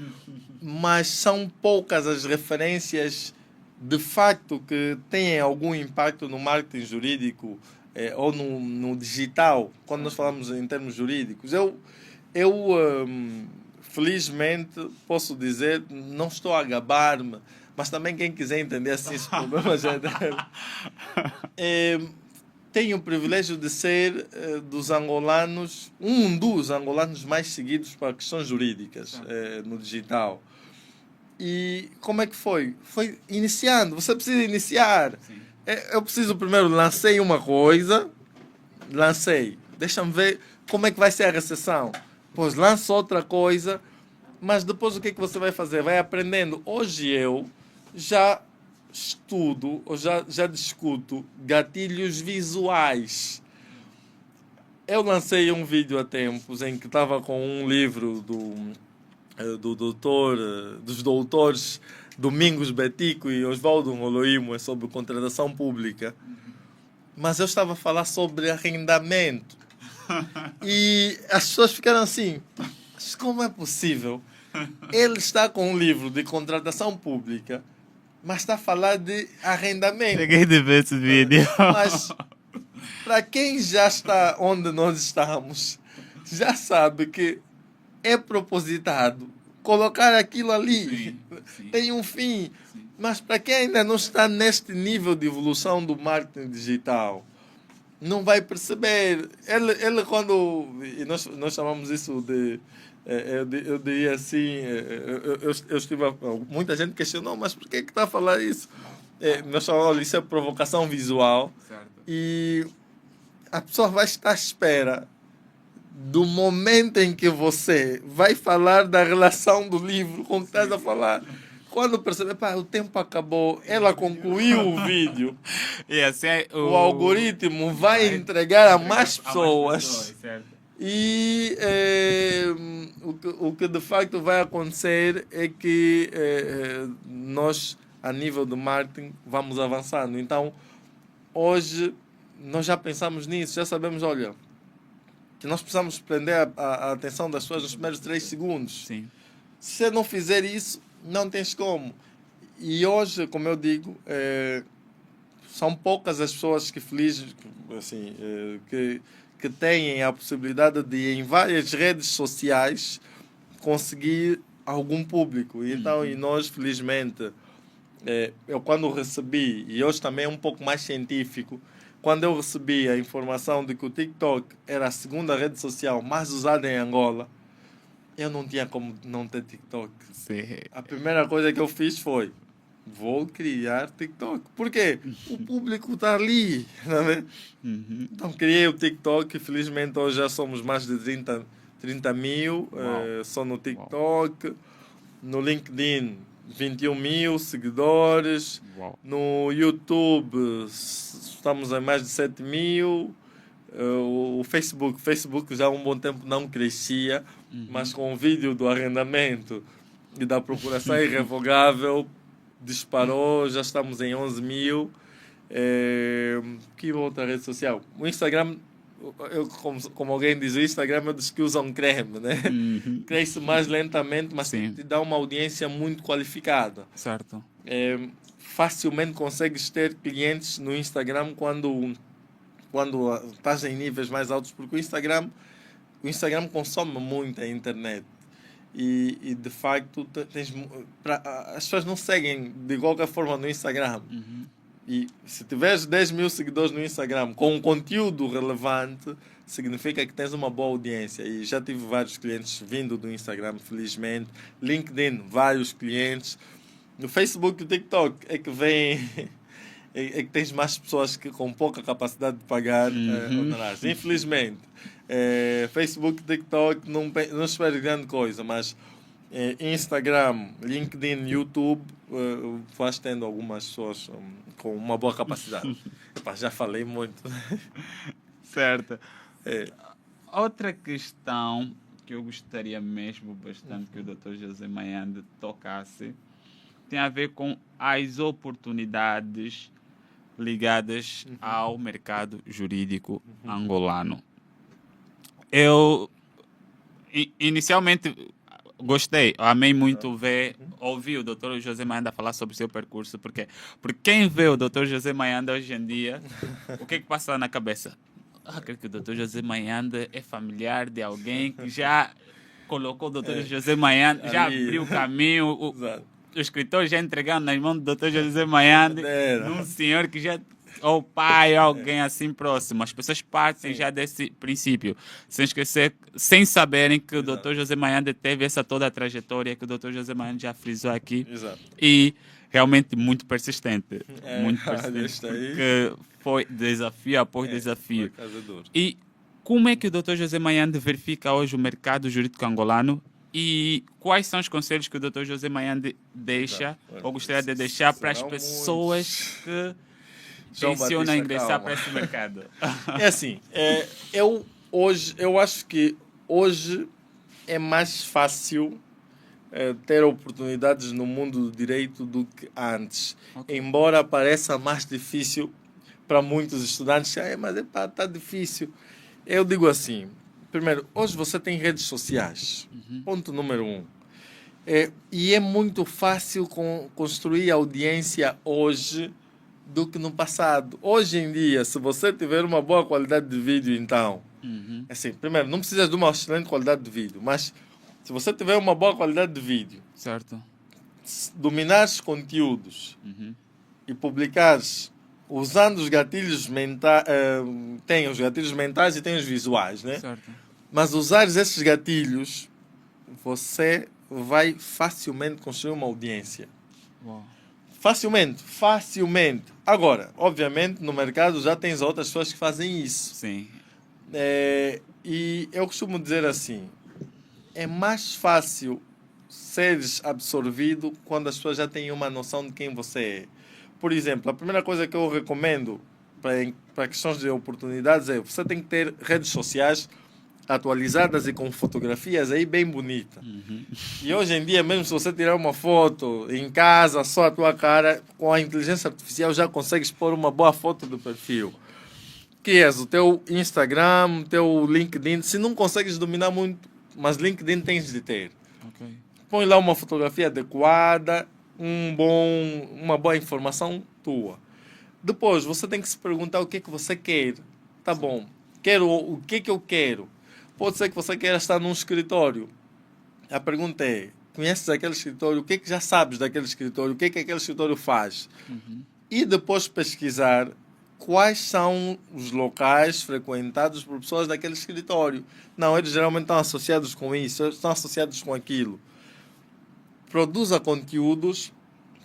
Mas são poucas as referências de facto que têm algum impacto no marketing jurídico ou no digital, quando nós falamos em termos jurídicos. Felizmente, posso dizer, não estou a gabar-me, mas também quem quiser entender assim esse problema já deve. Tenho o privilégio de ser dos angolanos, um dos angolanos mais seguidos para questões jurídicas no digital. E como é que foi? Foi iniciando. Você precisa iniciar. Eu preciso primeiro, lancei uma coisa, deixa-me ver como é que vai ser a recepção. Depois lanço outra coisa, mas depois o que é que você vai fazer? Vai aprendendo. Hoje eu já estudo, ou já discuto gatilhos visuais. Eu lancei um vídeo há tempos em que estava com um livro dos doutores Domingos Betico e Osvaldo Ngoloimo sobre contratação pública. Mas eu estava a falar sobre arrendamento. E as pessoas ficaram assim, mas como é possível? Ele está com um livro de contratação pública, mas está a falar de arrendamento. Cheguei de ver esse vídeo. Mas para quem já está onde nós estamos, já sabe que é propositado colocar aquilo ali. Sim. Tem um fim. Sim. Mas para quem ainda não está neste nível de evolução do marketing digital, não vai perceber. Ele quando... E nós chamamos isso de... Eu diria assim... Eu estive... Muita gente questionou, mas por que está a falar isso? Nós chamamos, isso é provocação visual. Certo. E a pessoa vai estar à espera do momento em que você vai falar da relação do livro com o que estás a falar. Quando perceber, o tempo acabou, ela concluiu o vídeo, e assim, o algoritmo vai entregar a mais pessoas. E o que de facto vai acontecer é que nós, a nível de marketing, vamos avançando. Então, hoje, nós já pensamos nisso, já sabemos, olha, que nós precisamos prender a atenção das pessoas nos primeiros 3 segundos. Sim. Se você não fizer isso, não tens como. E hoje, como eu digo, são poucas as pessoas que felizes, assim, que têm a possibilidade de, em várias redes sociais, conseguir algum público. E, então, e nós, felizmente, eu quando recebi, e hoje também é um pouco mais científico, quando eu recebi a informação de que o TikTok era a segunda rede social mais usada em Angola, eu não tinha como não ter TikTok. Sim. A primeira coisa que eu fiz foi, vou criar TikTok. Por quê? O público está ali. Então criei o TikTok, felizmente hoje já somos mais de 30 mil, só no TikTok. Uau. No LinkedIn, 21 mil seguidores. Uau. No YouTube, estamos em mais de 7 mil. O Facebook já há um bom tempo não crescia, mas com o vídeo do arrendamento e da procuração irrevogável disparou, já estamos em 11 mil. Que outra rede social? O Instagram, como alguém diz, o Instagram é dos que usam creme, né? Cresce mais lentamente, mas te dá uma audiência muito qualificada. Certo. Facilmente consegues ter clientes no Instagram quando estás em níveis mais altos, porque o Instagram consome muito a internet. E de facto, as pessoas não seguem de qualquer forma no Instagram. E se tiveres 10 mil seguidores no Instagram com um conteúdo relevante, significa que tens uma boa audiência. E já tive vários clientes vindo do Instagram, felizmente. LinkedIn, vários clientes. No Facebook e no TikTok é que vem... é que tens mais pessoas com pouca capacidade de pagar honorários. Infelizmente, Facebook, TikTok, não espero grande coisa, mas Instagram, LinkedIn, YouTube, vais tendo algumas pessoas com uma boa capacidade. Já falei muito. Certo. Outra questão que eu gostaria mesmo bastante que o Dr. José Mayande tocasse tem a ver com as oportunidades ligadas ao mercado jurídico angolano. Eu inicialmente gostei, amei muito ouvir o Dr. José Mayanda falar sobre o seu percurso, porque quem vê o Dr. José Mayanda hoje em dia, o que passa na cabeça? Creio que o Dr. José Mayanda é familiar de alguém que já colocou o Dr. José Mayanda, já abriu o caminho, o escritor já entregando nas mãos do Dr. José Mayanda, num senhor que já ou pai, alguém assim próximo. As pessoas partem já desse princípio, sem esquecer, sem saberem que o Dr. José Mayande teve essa toda a trajetória que o Dr. José Mayande já frisou aqui. Exato. E realmente muito persistente. Muito persistente, porque foi desafio após desafio. E como é que o Dr. José Mayande verifica hoje o mercado jurídico angolano? E quais são os conselhos que o Dr. José Mayande deixa, ou gostaria de deixar para as pessoas que tencionam ingressar para esse mercado? É assim, eu acho que hoje é mais fácil ter oportunidades no mundo do direito do que antes. Okay. Embora pareça mais difícil para muitos estudantes, mas está difícil. Eu digo assim, primeiro, hoje você tem redes sociais, ponto número 1. E é muito fácil construir audiência hoje do que no passado. Hoje em dia, se você tiver uma boa qualidade de vídeo, então, assim, primeiro, não precisa de uma excelente qualidade de vídeo, mas se você tiver uma boa qualidade de vídeo, certo, dominares conteúdos e publicares usando os gatilhos mentais, tem os gatilhos mentais e tem os visuais, né? Certo. Mas usares esses gatilhos, você vai facilmente construir uma audiência. Uau. Facilmente. Agora, obviamente, no mercado já tens outras pessoas que fazem isso. Sim. E eu costumo dizer assim, é mais fácil seres absorvido quando as pessoas já têm uma noção de quem você é. Por exemplo, a primeira coisa que eu recomendo para questões de oportunidades é você tem que ter redes sociais atualizadas e com fotografias aí bem bonitas. E hoje em dia, mesmo se você tirar uma foto em casa, só a tua cara, com a inteligência artificial já consegues pôr uma boa foto do perfil. Que é o teu Instagram, o teu LinkedIn. Se não consegues dominar muito, mas LinkedIn tens de ter. Okay. Põe lá uma fotografia adequada, uma boa informação tua. Depois, você tem que se perguntar o que é que você quer. Tá bom, o que é que eu quero? Pode ser que você queira estar num escritório. A pergunta é, conheces aquele escritório? O que é que já sabes daquele escritório? O que é que aquele escritório faz? E depois pesquisar quais são os locais frequentados por pessoas daquele escritório. Não, eles geralmente estão associados com isso, estão associados com aquilo. Produza conteúdos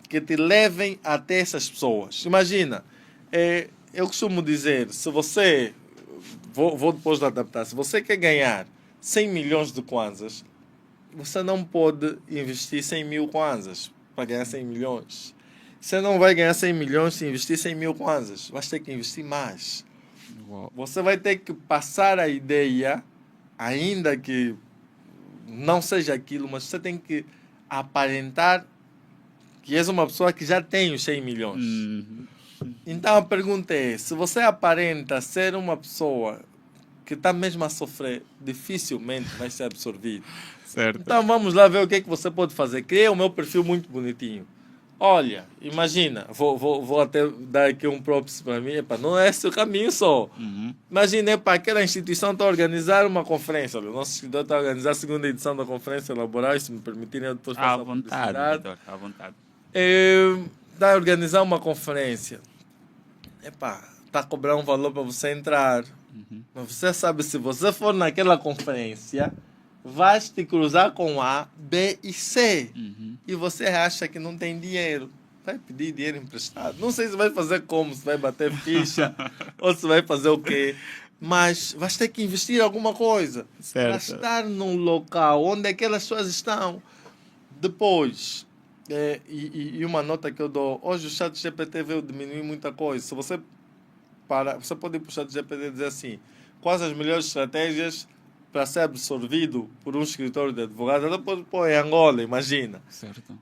que te levem até essas pessoas. Imagina, eu costumo dizer, se você... Vou depois de adaptar. Se você quer ganhar 100 milhões de kwanzas, você não pode investir 100 mil kwanzas para ganhar 100 milhões. Você não vai ganhar 100 milhões se investir 100 mil kwanzas. Vai ter que investir mais. Uau. Você vai ter que passar a ideia, ainda que não seja aquilo, mas você tem que aparentar que és uma pessoa que já tem os 100 milhões. Então a pergunta é, se você aparenta ser uma pessoa que está mesmo a sofrer, dificilmente vai ser absorvido. Certo. Então vamos lá ver o que é que você pode fazer. Criei o meu perfil muito bonitinho. Olha, imagina, vou até dar aqui um props para mim, não é esse o caminho só. Imagina, aquela instituição está a organizar uma conferência. Olha, o nosso escritor está a organizar a segunda edição da conferência laboral, se me permitirem, eu depois faço à vontade, Vitor, à vontade. Está a organizar uma conferência. Está a cobrar um valor para você entrar. Mas você sabe, se você for naquela conferência, vais te cruzar com A, B e C. E você acha que não tem dinheiro. Vai pedir dinheiro emprestado. Não sei se vai fazer como, se vai bater ficha ou se vai fazer o quê. Mas vais ter que investir alguma coisa. Certo. Para estar num local onde aquelas pessoas estão. Depois... E uma nota que eu dou, hoje o chat GPT veio diminuir muita coisa. Se você pode ir para o chat GPT e dizer assim, quais as melhores estratégias para ser absorvido por um escritório de advogados, ela pode pôr em Angola, imagina. Certo.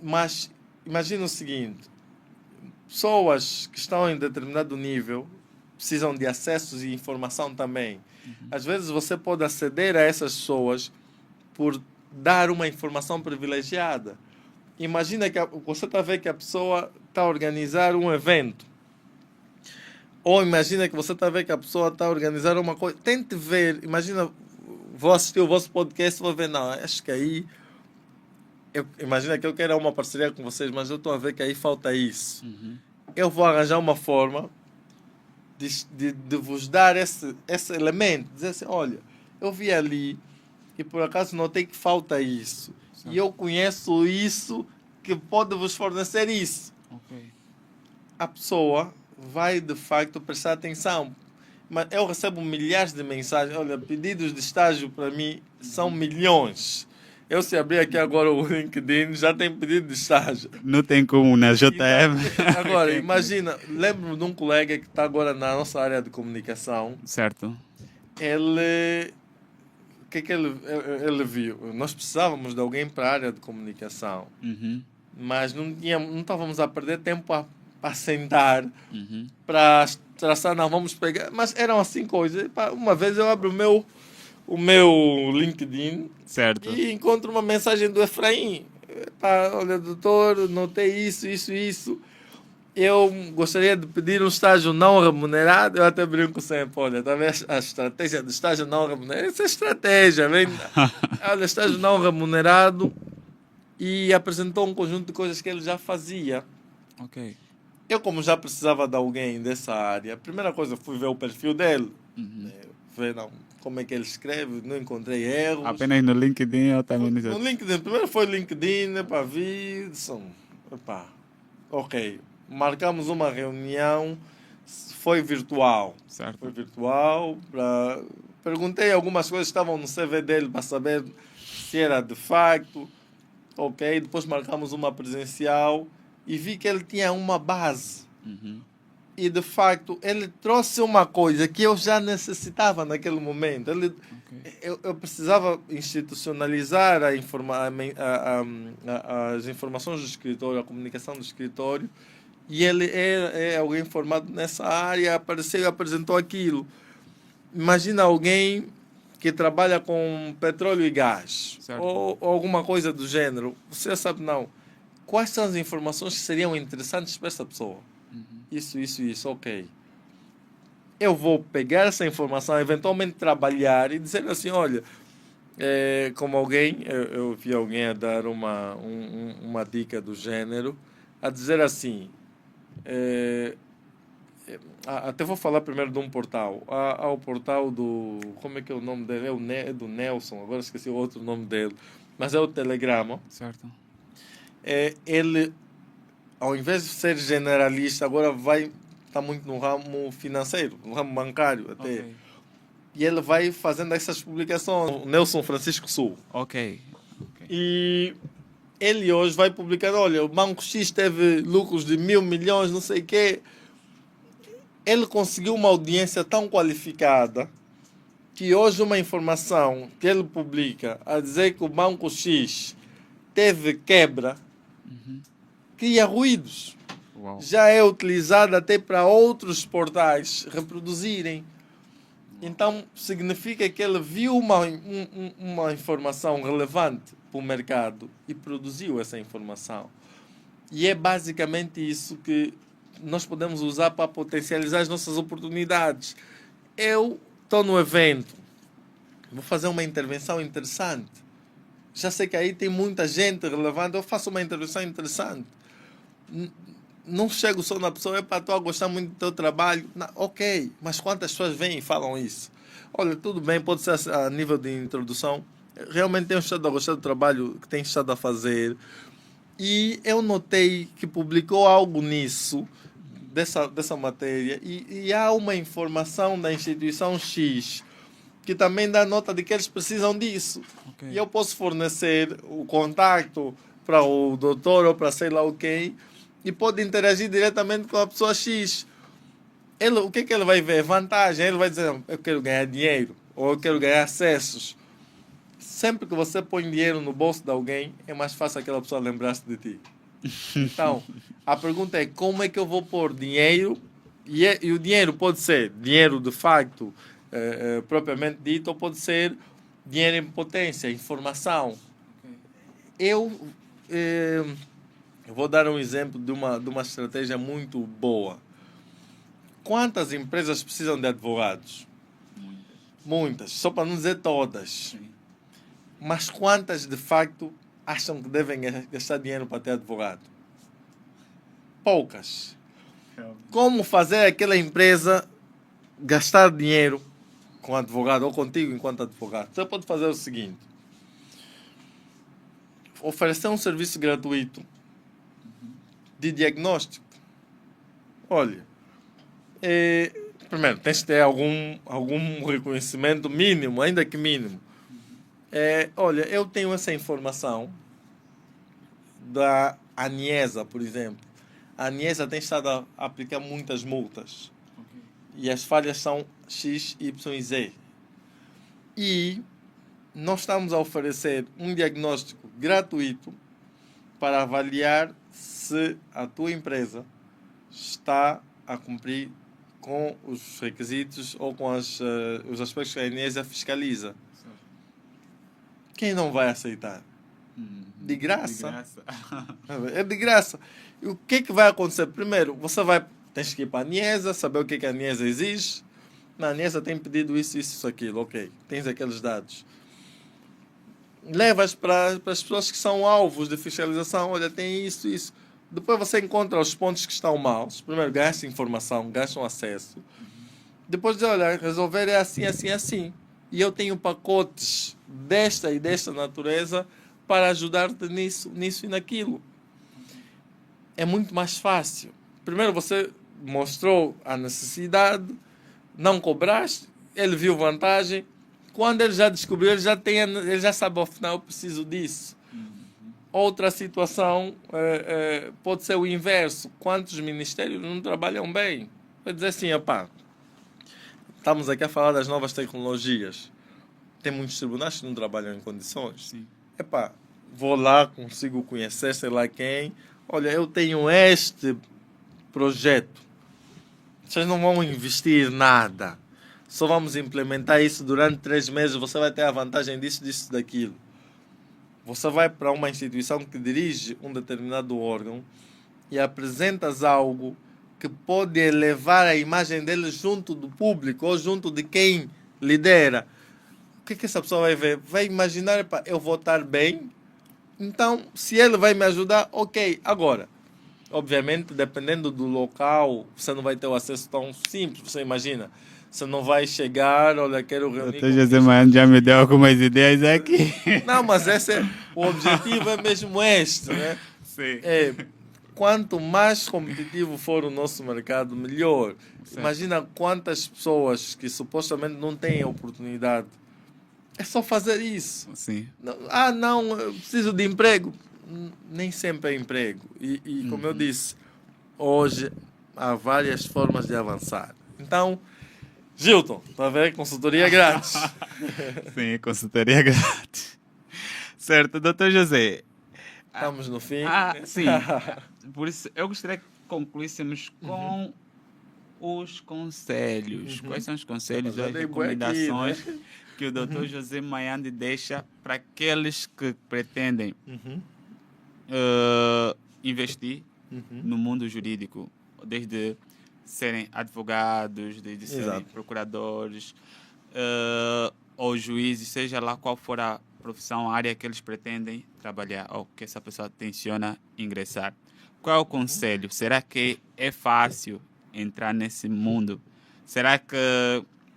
Mas imagina o seguinte, pessoas que estão em determinado nível precisam de acessos e informação também. Às vezes você pode aceder a essas pessoas por dar uma informação privilegiada. Imagina que você está a ver que a pessoa está a organizar um evento. Ou imagina que você está a ver que a pessoa está a organizar uma coisa. Tente ver, imagina, vou assistir o vosso podcast e vou ver, não, acho que aí... imagina que eu quero uma parceria com vocês, mas eu estou a ver que aí falta isso. Eu vou arranjar uma forma de vos dar esse elemento. Dizer assim, olha, eu vi ali e por acaso notei que falta isso. Certo. E eu conheço isso que pode vos fornecer isso. Okay. A pessoa vai de facto prestar atenção. Mas eu recebo milhares de mensagens. Olha, pedidos de estágio para mim são milhões. Eu se abrir aqui agora o LinkedIn, já tem pedido de estágio. Não tem como na JM. Agora, imagina, lembro de um colega que está agora na nossa área de comunicação. Certo. Ele... O que é que ele viu? Nós precisávamos de alguém para a área de comunicação. Mas não estávamos a perder tempo para sentar, para traçar, não, vamos pegar. Mas eram assim coisas. Uma vez eu abro o meu LinkedIn, certo, e encontro uma mensagem do Efraim. Olha, doutor, notei isso. Eu gostaria de pedir um estágio não remunerado. Eu até brinco sempre, olha, talvez a estratégia do estágio não remunerado, essa é estratégia, vem? Olha, estágio não remunerado, e apresentou um conjunto de coisas que ele já fazia. Ok. Eu, como já precisava de alguém dessa área, a primeira coisa, fui ver o perfil dele. Ver, não, como é que ele escreve, não encontrei erros. Apenas no LinkedIn ou também no LinkedIn. Primeiro foi LinkedIn, para vir, ok. Marcamos uma reunião, foi virtual. Certo. Foi virtual. Perguntei algumas coisas que estavam no CV dele para saber se era de facto. Ok, depois marcamos uma presencial e vi que ele tinha uma base. E, de facto, ele trouxe uma coisa que eu já necessitava naquele momento. Eu precisava institucionalizar as informações do escritório, a comunicação do escritório, e ele é alguém formado nessa área, apareceu e apresentou aquilo. Imagina alguém que trabalha com petróleo e gás, ou alguma coisa do gênero. Você sabe, não. Quais são as informações que seriam interessantes para essa pessoa? Isso, ok. Eu vou pegar essa informação, eventualmente trabalhar e dizer assim, olha, como alguém, eu vi alguém a dar uma dica do gênero, a dizer assim, até vou falar primeiro de um portal. Há o portal do, como é que é o nome dele? É do Nelson, agora esqueci o outro nome dele, mas é o Telegrama. Certo. Ele, ao invés de ser generalista, agora está muito no ramo financeiro, no ramo bancário até. Okay. E ele vai fazendo essas publicações. Nelson Francisco Sul. Ok. E ele hoje vai publicar, olha, o Banco X teve lucros de 1.000 milhões, não sei o quê. Ele conseguiu uma audiência tão qualificada que hoje uma informação que ele publica a dizer que o Banco X teve quebra, cria ruídos. Uau. Já é utilizado até para outros portais reproduzirem. Então, significa que ele viu uma informação relevante para o mercado e produziu essa informação. E é basicamente isso que nós podemos usar para potencializar as nossas oportunidades. Eu estou no evento, vou fazer uma intervenção interessante. Já sei que aí tem muita gente relevante, eu faço uma intervenção interessante. Não chego só na pessoa, estou a gostar muito do teu trabalho. Não, ok, mas quantas pessoas vêm e falam isso? Olha, tudo bem, pode ser a nível de introdução. Realmente tenho estado a gostar do trabalho que tem estado a fazer. E eu notei que publicou algo nisso, dessa matéria, e há uma informação da instituição X que também dá nota de que eles precisam disso. Okay. E eu posso fornecer o contacto para o doutor ou para sei lá o quê, e pode interagir diretamente com a pessoa X. O que ele vai ver? Vantagem. Ele vai dizer, eu quero ganhar dinheiro. ou eu quero ganhar acessos. Sempre que você põe dinheiro no bolso de alguém, é mais fácil aquela pessoa lembrar-se de ti. Então, a pergunta é como é que eu vou pôr dinheiro, e o dinheiro pode ser dinheiro de facto, propriamente dito, ou pode ser dinheiro em potência, informação. Eu vou dar um exemplo de uma estratégia muito boa. Quantas empresas precisam de advogados? Muitas, só para não dizer todas. Sim. Mas quantas de facto acham que devem gastar dinheiro para ter advogado? Poucas. Como fazer aquela empresa gastar dinheiro com advogado ou contigo enquanto advogado? Você pode fazer o seguinte: oferecer um serviço gratuito de diagnóstico. Olha, primeiro, tens de ter algum reconhecimento mínimo, ainda que mínimo. Olha, eu tenho essa informação da Aniesa, por exemplo. A Aniesa tem estado a aplicar muitas multas. E as falhas são X, Y e Z. E nós estamos a oferecer um diagnóstico gratuito para avaliar se a tua empresa está a cumprir com os requisitos ou com os aspectos que a Aniesa fiscaliza. Quem não vai aceitar? De graça. De graça. É de graça. E o que vai acontecer? Primeiro, tens que ir para a Aniesa, saber o que a Aniesa exige. Na Aniesa tem pedido isso, aquilo. Ok, tens aqueles dados. Levas para as pessoas que são alvos de fiscalização. Olha, tem isso. Depois você encontra os pontos que estão maus. Primeiro, gasta informação, gasta um acesso. Depois diz, olha, resolver é assim. E eu tenho pacotes desta e desta natureza para ajudar-te nisso e naquilo. É muito mais fácil. Primeiro você mostrou a necessidade, não cobraste, ele viu vantagem. Quando ele já descobriu, ele já sabe, ao final, eu preciso disso. Outra situação pode ser o inverso. Quantos ministérios não trabalham bem? Vai dizer assim, estamos aqui a falar das novas tecnologias. Tem muitos tribunais que não trabalham em condições. Sim. Vou lá, consigo conhecer, sei lá quem. Olha, eu tenho este projeto. Vocês não vão investir nada. Só vamos implementar isso durante 3 meses. Você vai ter a vantagem disso, daquilo. Você vai para uma instituição que dirige um determinado órgão e apresentas algo que pode elevar a imagem dele junto do público ou junto de quem lidera. O que essa pessoa vai ver? Vai imaginar, eu vou estar bem, então se ele vai me ajudar, ok. Agora, obviamente, dependendo do local, você não vai ter o acesso tão simples. Você imagina, você não vai chegar, olha, quero reunir... Doutor José Maiano já me deu algumas ideias aqui. Não, mas o objetivo é mesmo este, né? Sim. Quanto mais competitivo for o nosso mercado, melhor. Certo. Imagina quantas pessoas que supostamente não têm oportunidade. É só fazer isso. Sim. Não, eu preciso de emprego. Nem sempre é emprego. E como eu disse, hoje há várias formas de avançar. Então, Gilton, está a ver? Consultoria grátis. Sim, consultoria grátis. Certo, doutor José. Estamos no fim. Sim. Por isso, eu gostaria que concluíssemos com os conselhos. Quais são os conselhos, as recomendações aqui, né? Que o doutor José Maiano deixa para aqueles que pretendem investir no mundo jurídico, desde serem advogados, desde serem procuradores ou juízes, seja lá qual for a profissão, a área que eles pretendem trabalhar ou que essa pessoa tenciona ingressar. Qual é o conselho? Será que é fácil entrar nesse mundo? Será que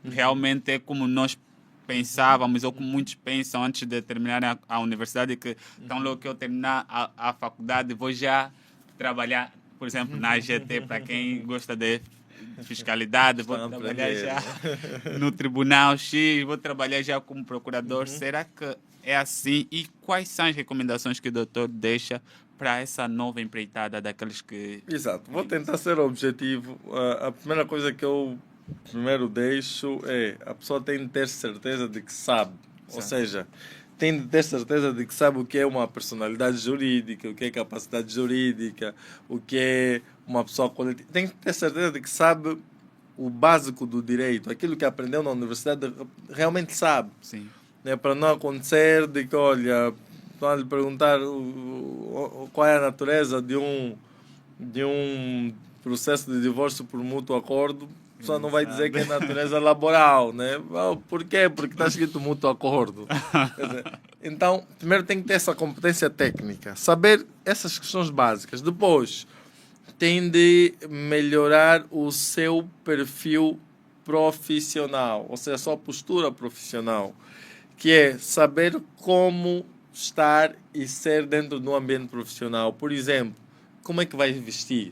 realmente é como nós pensávamos ou como muitos pensam antes de terminar a universidade, que então logo que eu terminar a faculdade vou já trabalhar, por exemplo, na AGT, para quem gosta de fiscalidade, vou trabalhar já no Tribunal X, vou trabalhar já como procurador. Será que é assim? E quais são as recomendações que o doutor deixa para essa nova empreitada daqueles que... Exato. Vou tentar ser objetivo. A primeira coisa que eu primeiro deixo é a pessoa tem de ter certeza de que sabe. Ou seja, tem de ter certeza de que sabe o que é uma personalidade jurídica, o que é capacidade jurídica, o que é uma pessoa coletiva. Tem de ter certeza de que sabe o básico do direito, aquilo que aprendeu na universidade realmente sabe. Sim. Né? Para não acontecer de que, olha, estão a lhe perguntar qual é a natureza de um processo de divórcio por mútuo acordo, a pessoa não vai dizer que é natureza laboral, né? Por quê? Porque está escrito mútuo acordo. Quer dizer, então, primeiro tem que ter essa competência técnica, saber essas questões básicas. Depois, tem de melhorar o seu perfil profissional, ou seja, a sua postura profissional, que é saber como estar e ser dentro do ambiente profissional. Por exemplo, como é que vai vestir?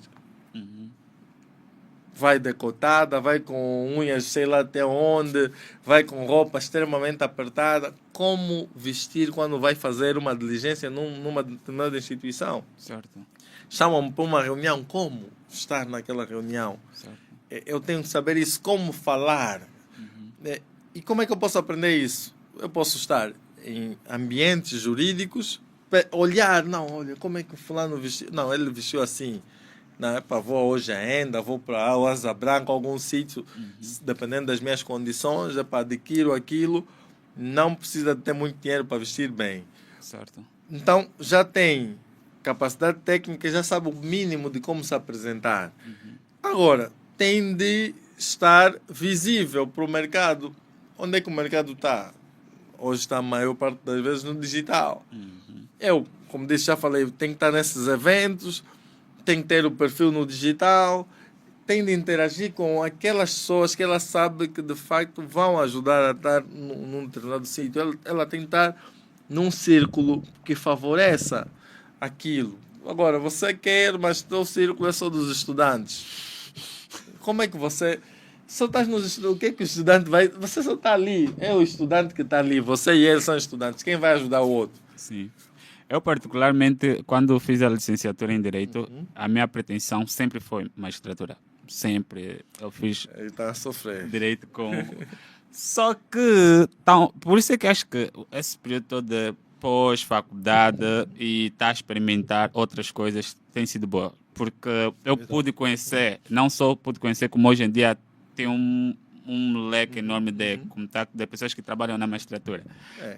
Vai decotada, vai com unhas sei lá até onde, vai com roupa extremamente apertada. Como vestir quando vai fazer uma diligência numa determinada instituição? Certo. Chamam-me para uma reunião, como estar naquela reunião? Certo. Eu tenho que saber isso, como falar. E como é que eu posso aprender isso? Eu posso estar em ambientes jurídicos, olhar, não, olha, como é que o fulano vestiu? Não, ele vestiu assim. Não, é para vou hoje ainda, vou para o Asa Branca, algum sítio, dependendo das minhas condições, é para adquirir aquilo, não precisa de ter muito dinheiro para vestir bem. Certo. Então, já tem capacidade técnica, já sabe o mínimo de como se apresentar. Agora, tem de estar visível para o mercado. Onde é que o mercado está? Hoje está a maior parte das vezes no digital. Eu, como disse, já falei, tenho que estar nesses eventos, tem que ter o perfil no digital, tem de interagir com aquelas pessoas que ela sabe que de facto vão ajudar a estar num determinado sítio. Ela tem que estar num círculo que favoreça aquilo. Agora, você quer, mas o teu círculo é só dos estudantes. Como é que você... Só estás nos estudantes, o que é que o estudante vai... Você só está ali, é o estudante que está ali, você e ele são estudantes. Quem vai ajudar o outro? Sim. Eu, particularmente, quando fiz a licenciatura em Direito, a minha pretensão sempre foi magistratura. Sempre. Eu fiz Ele está a sofrer. Direito com... Só que... por isso é que acho que esse período todo de pós-faculdade e estar a experimentar outras coisas tem sido boa. Porque eu pude conhecer, não só pude conhecer, como hoje em dia tem um leque enorme de contato de pessoas que trabalham na magistratura.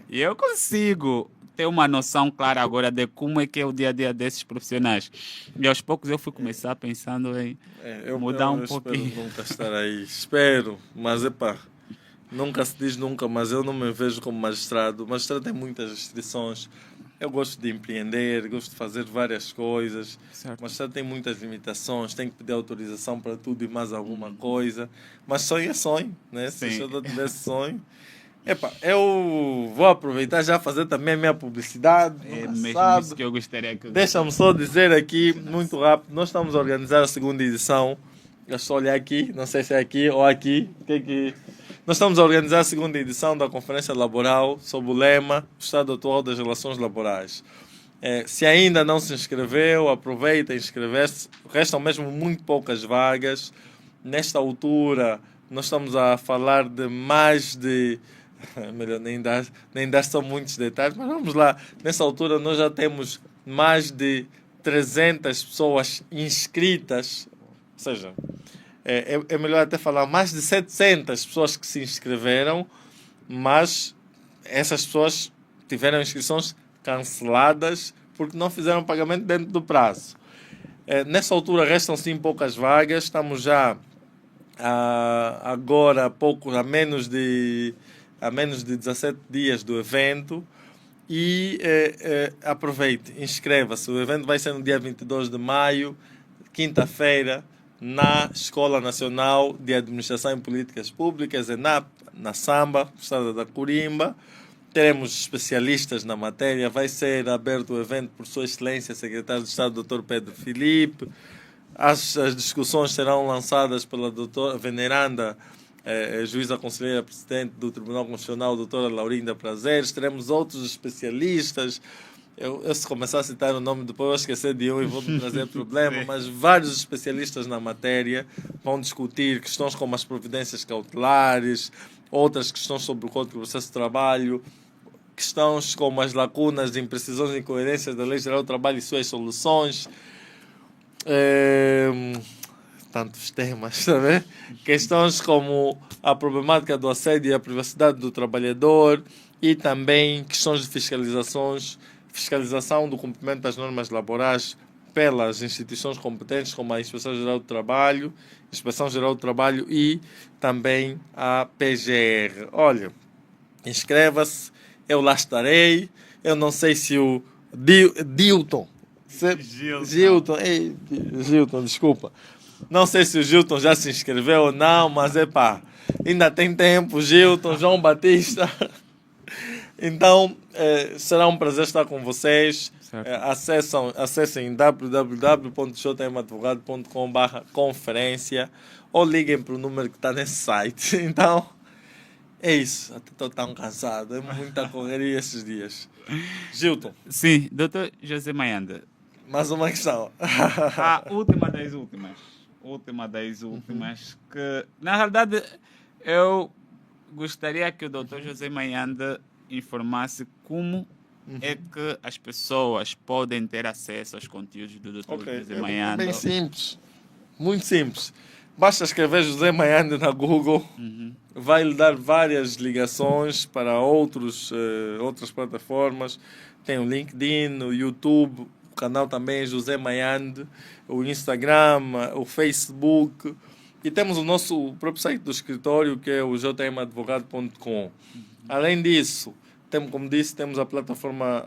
E eu consigo ter uma noção clara agora de como é que é o dia a dia desses profissionais. E aos poucos eu fui começar pensando em mudar um pouquinho. Espero nunca estar aí. Espero, mas nunca se diz nunca, mas eu não me vejo como magistrado. O magistrado tem muitas restrições. Eu gosto de empreender, gosto de fazer várias coisas. Certo. Mas já tem muitas limitações, tem que pedir autorização para tudo e mais alguma coisa. Mas sonho é sonho, né? Sim. Se eu não tivesse sonho... eu vou aproveitar já fazer também a minha publicidade. É mesmo isso que eu gostaria que... Deixa-me só dizer aqui, muito rápido, nós estamos a organizar a segunda edição. Eu estou a olhar aqui, não sei se é aqui ou aqui. Nós estamos a organizar a segunda edição da Conferência Laboral sob o lema Estado Atual das Relações Laborais. Se ainda não se inscreveu, aproveita e inscrever-se. Restam mesmo muito poucas vagas. Nesta altura, nós estamos a falar de mais de... Melhor nem dar só muitos detalhes, mas vamos lá. Nessa altura, nós já temos mais de 300 pessoas inscritas. Ou seja, é melhor até falar mais de 700 pessoas que se inscreveram, mas essas pessoas tiveram inscrições canceladas porque não fizeram pagamento dentro do prazo. Nessa altura restam sim poucas vagas, estamos já agora a menos de 17 dias do evento e aproveite, inscreva-se. O evento vai ser no dia 22 de maio, quinta-feira, na Escola Nacional de Administração e Políticas Públicas, ENAP, na Samba, Estado da Corimba. Teremos especialistas na matéria. Vai ser aberto o evento por Sua Excelência, Secretário de Estado, Dr. Pedro Filipe. As discussões serão lançadas pela doutora veneranda juíza conselheira presidente do Tribunal Constitucional, doutora Laurinda Prazeres. Teremos outros especialistas, Eu se começar a citar o nome, depois eu vou esquecer de um e vou trazer problema, mas vários especialistas na matéria vão discutir questões como as providências cautelares, outras questões sobre o Código do Processo de Trabalho, questões como as lacunas, imprecisões e incoerências da Lei Geral do Trabalho e suas soluções. Tantos temas, sabe? Questões como a problemática do assédio e a privacidade do trabalhador e também questões de fiscalização do cumprimento das normas laborais pelas instituições competentes como a Inspeção Geral do Trabalho, Inspeção Geral do Trabalho e também a PGR. Olha, inscreva-se, eu lá estarei. Eu não sei se o Gilton, desculpa. Não sei se o Gilton já se inscreveu ou não, mas ainda tem tempo, Gilton, João Batista. Então, será um prazer estar com vocês. Acessem www.jmadvogado.com/conferência ou liguem para o número que está nesse site. Então, é isso. Até estou tão cansado. É muita correria esses dias. Gilton. Sim, Dr. José Mayanda. Mais uma questão. A última das últimas, que na realidade eu gostaria que o Dr. José Mayanda informasse como é que as pessoas podem ter acesso aos conteúdos do Dr. José Mayanda. É bem simples, muito simples. Basta escrever José Mayanda na Google, vai lhe dar várias ligações para outras plataformas. Tem o LinkedIn, o YouTube, o canal também é José Mayanda, o Instagram, o Facebook. E temos o nosso próprio site do escritório, que é o jmadvogado.com. Além disso, como disse, temos a plataforma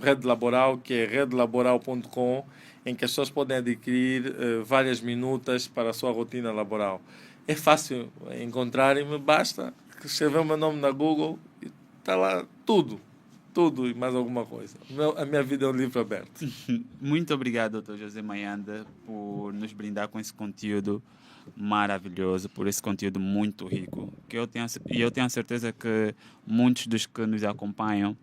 Rede Laboral, que é redelaboral.com, em que as pessoas podem adquirir várias minutas para a sua rotina laboral. É fácil encontrarem-me, basta escrever o meu nome na Google e está lá tudo e mais alguma coisa. A minha vida é um livro aberto. Muito obrigado, Dr. José Mayanda, por nos brindar com esse conteúdo maravilhoso, por esse conteúdo muito rico, que eu tenho a certeza que muitos dos que nos acompanham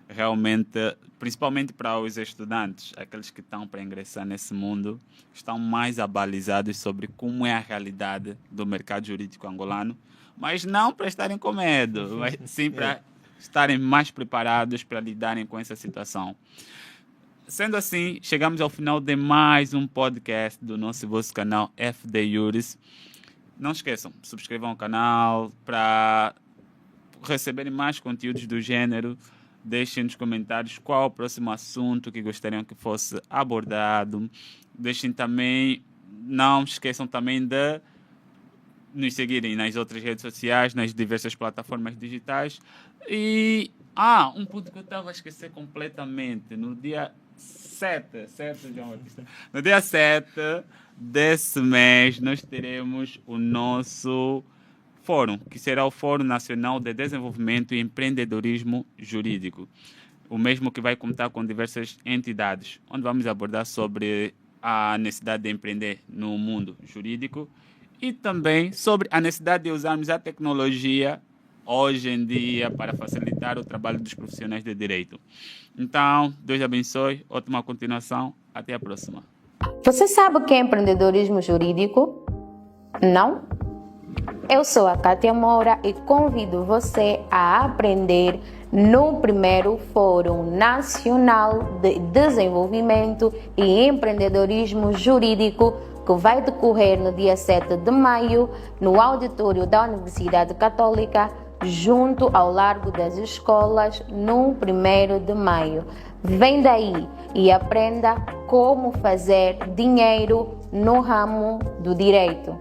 realmente, principalmente para os estudantes, aqueles que estão para ingressar nesse mundo, estão mais abalizados sobre como é a realidade do mercado jurídico angolano, mas não para estarem com medo, mas sim para estarem mais preparados para lidarem com essa situação. Sendo assim, chegamos ao final de mais um podcast do nosso vosso canal FD Juris. Não esqueçam, subscrevam o canal para receberem mais conteúdos do gênero. Deixem nos comentários qual o próximo assunto que gostariam que fosse abordado. Deixem também, não esqueçam também de nos seguirem nas outras redes sociais, nas diversas plataformas digitais. E, um ponto que eu estava a esquecer completamente, no dia 7, João Batista. No dia 7 desse mês, nós teremos o nosso fórum, que será o Fórum Nacional de Desenvolvimento e Empreendedorismo Jurídico. O mesmo que vai contar com diversas entidades, onde vamos abordar sobre a necessidade de empreender no mundo jurídico e também sobre a necessidade de usarmos a tecnologia hoje em dia para facilitar o trabalho dos profissionais de direito. Então, Deus abençoe, ótima continuação, até a próxima. Você sabe o que é empreendedorismo jurídico? Não? Eu sou a Kátia Moura e convido você a aprender no primeiro Fórum Nacional de Desenvolvimento e Empreendedorismo Jurídico, que vai decorrer no dia 7 de maio, no auditório da Universidade Católica, junto ao Largo das Escolas, no 1º de maio. Vem daí e aprenda como fazer dinheiro no ramo do direito.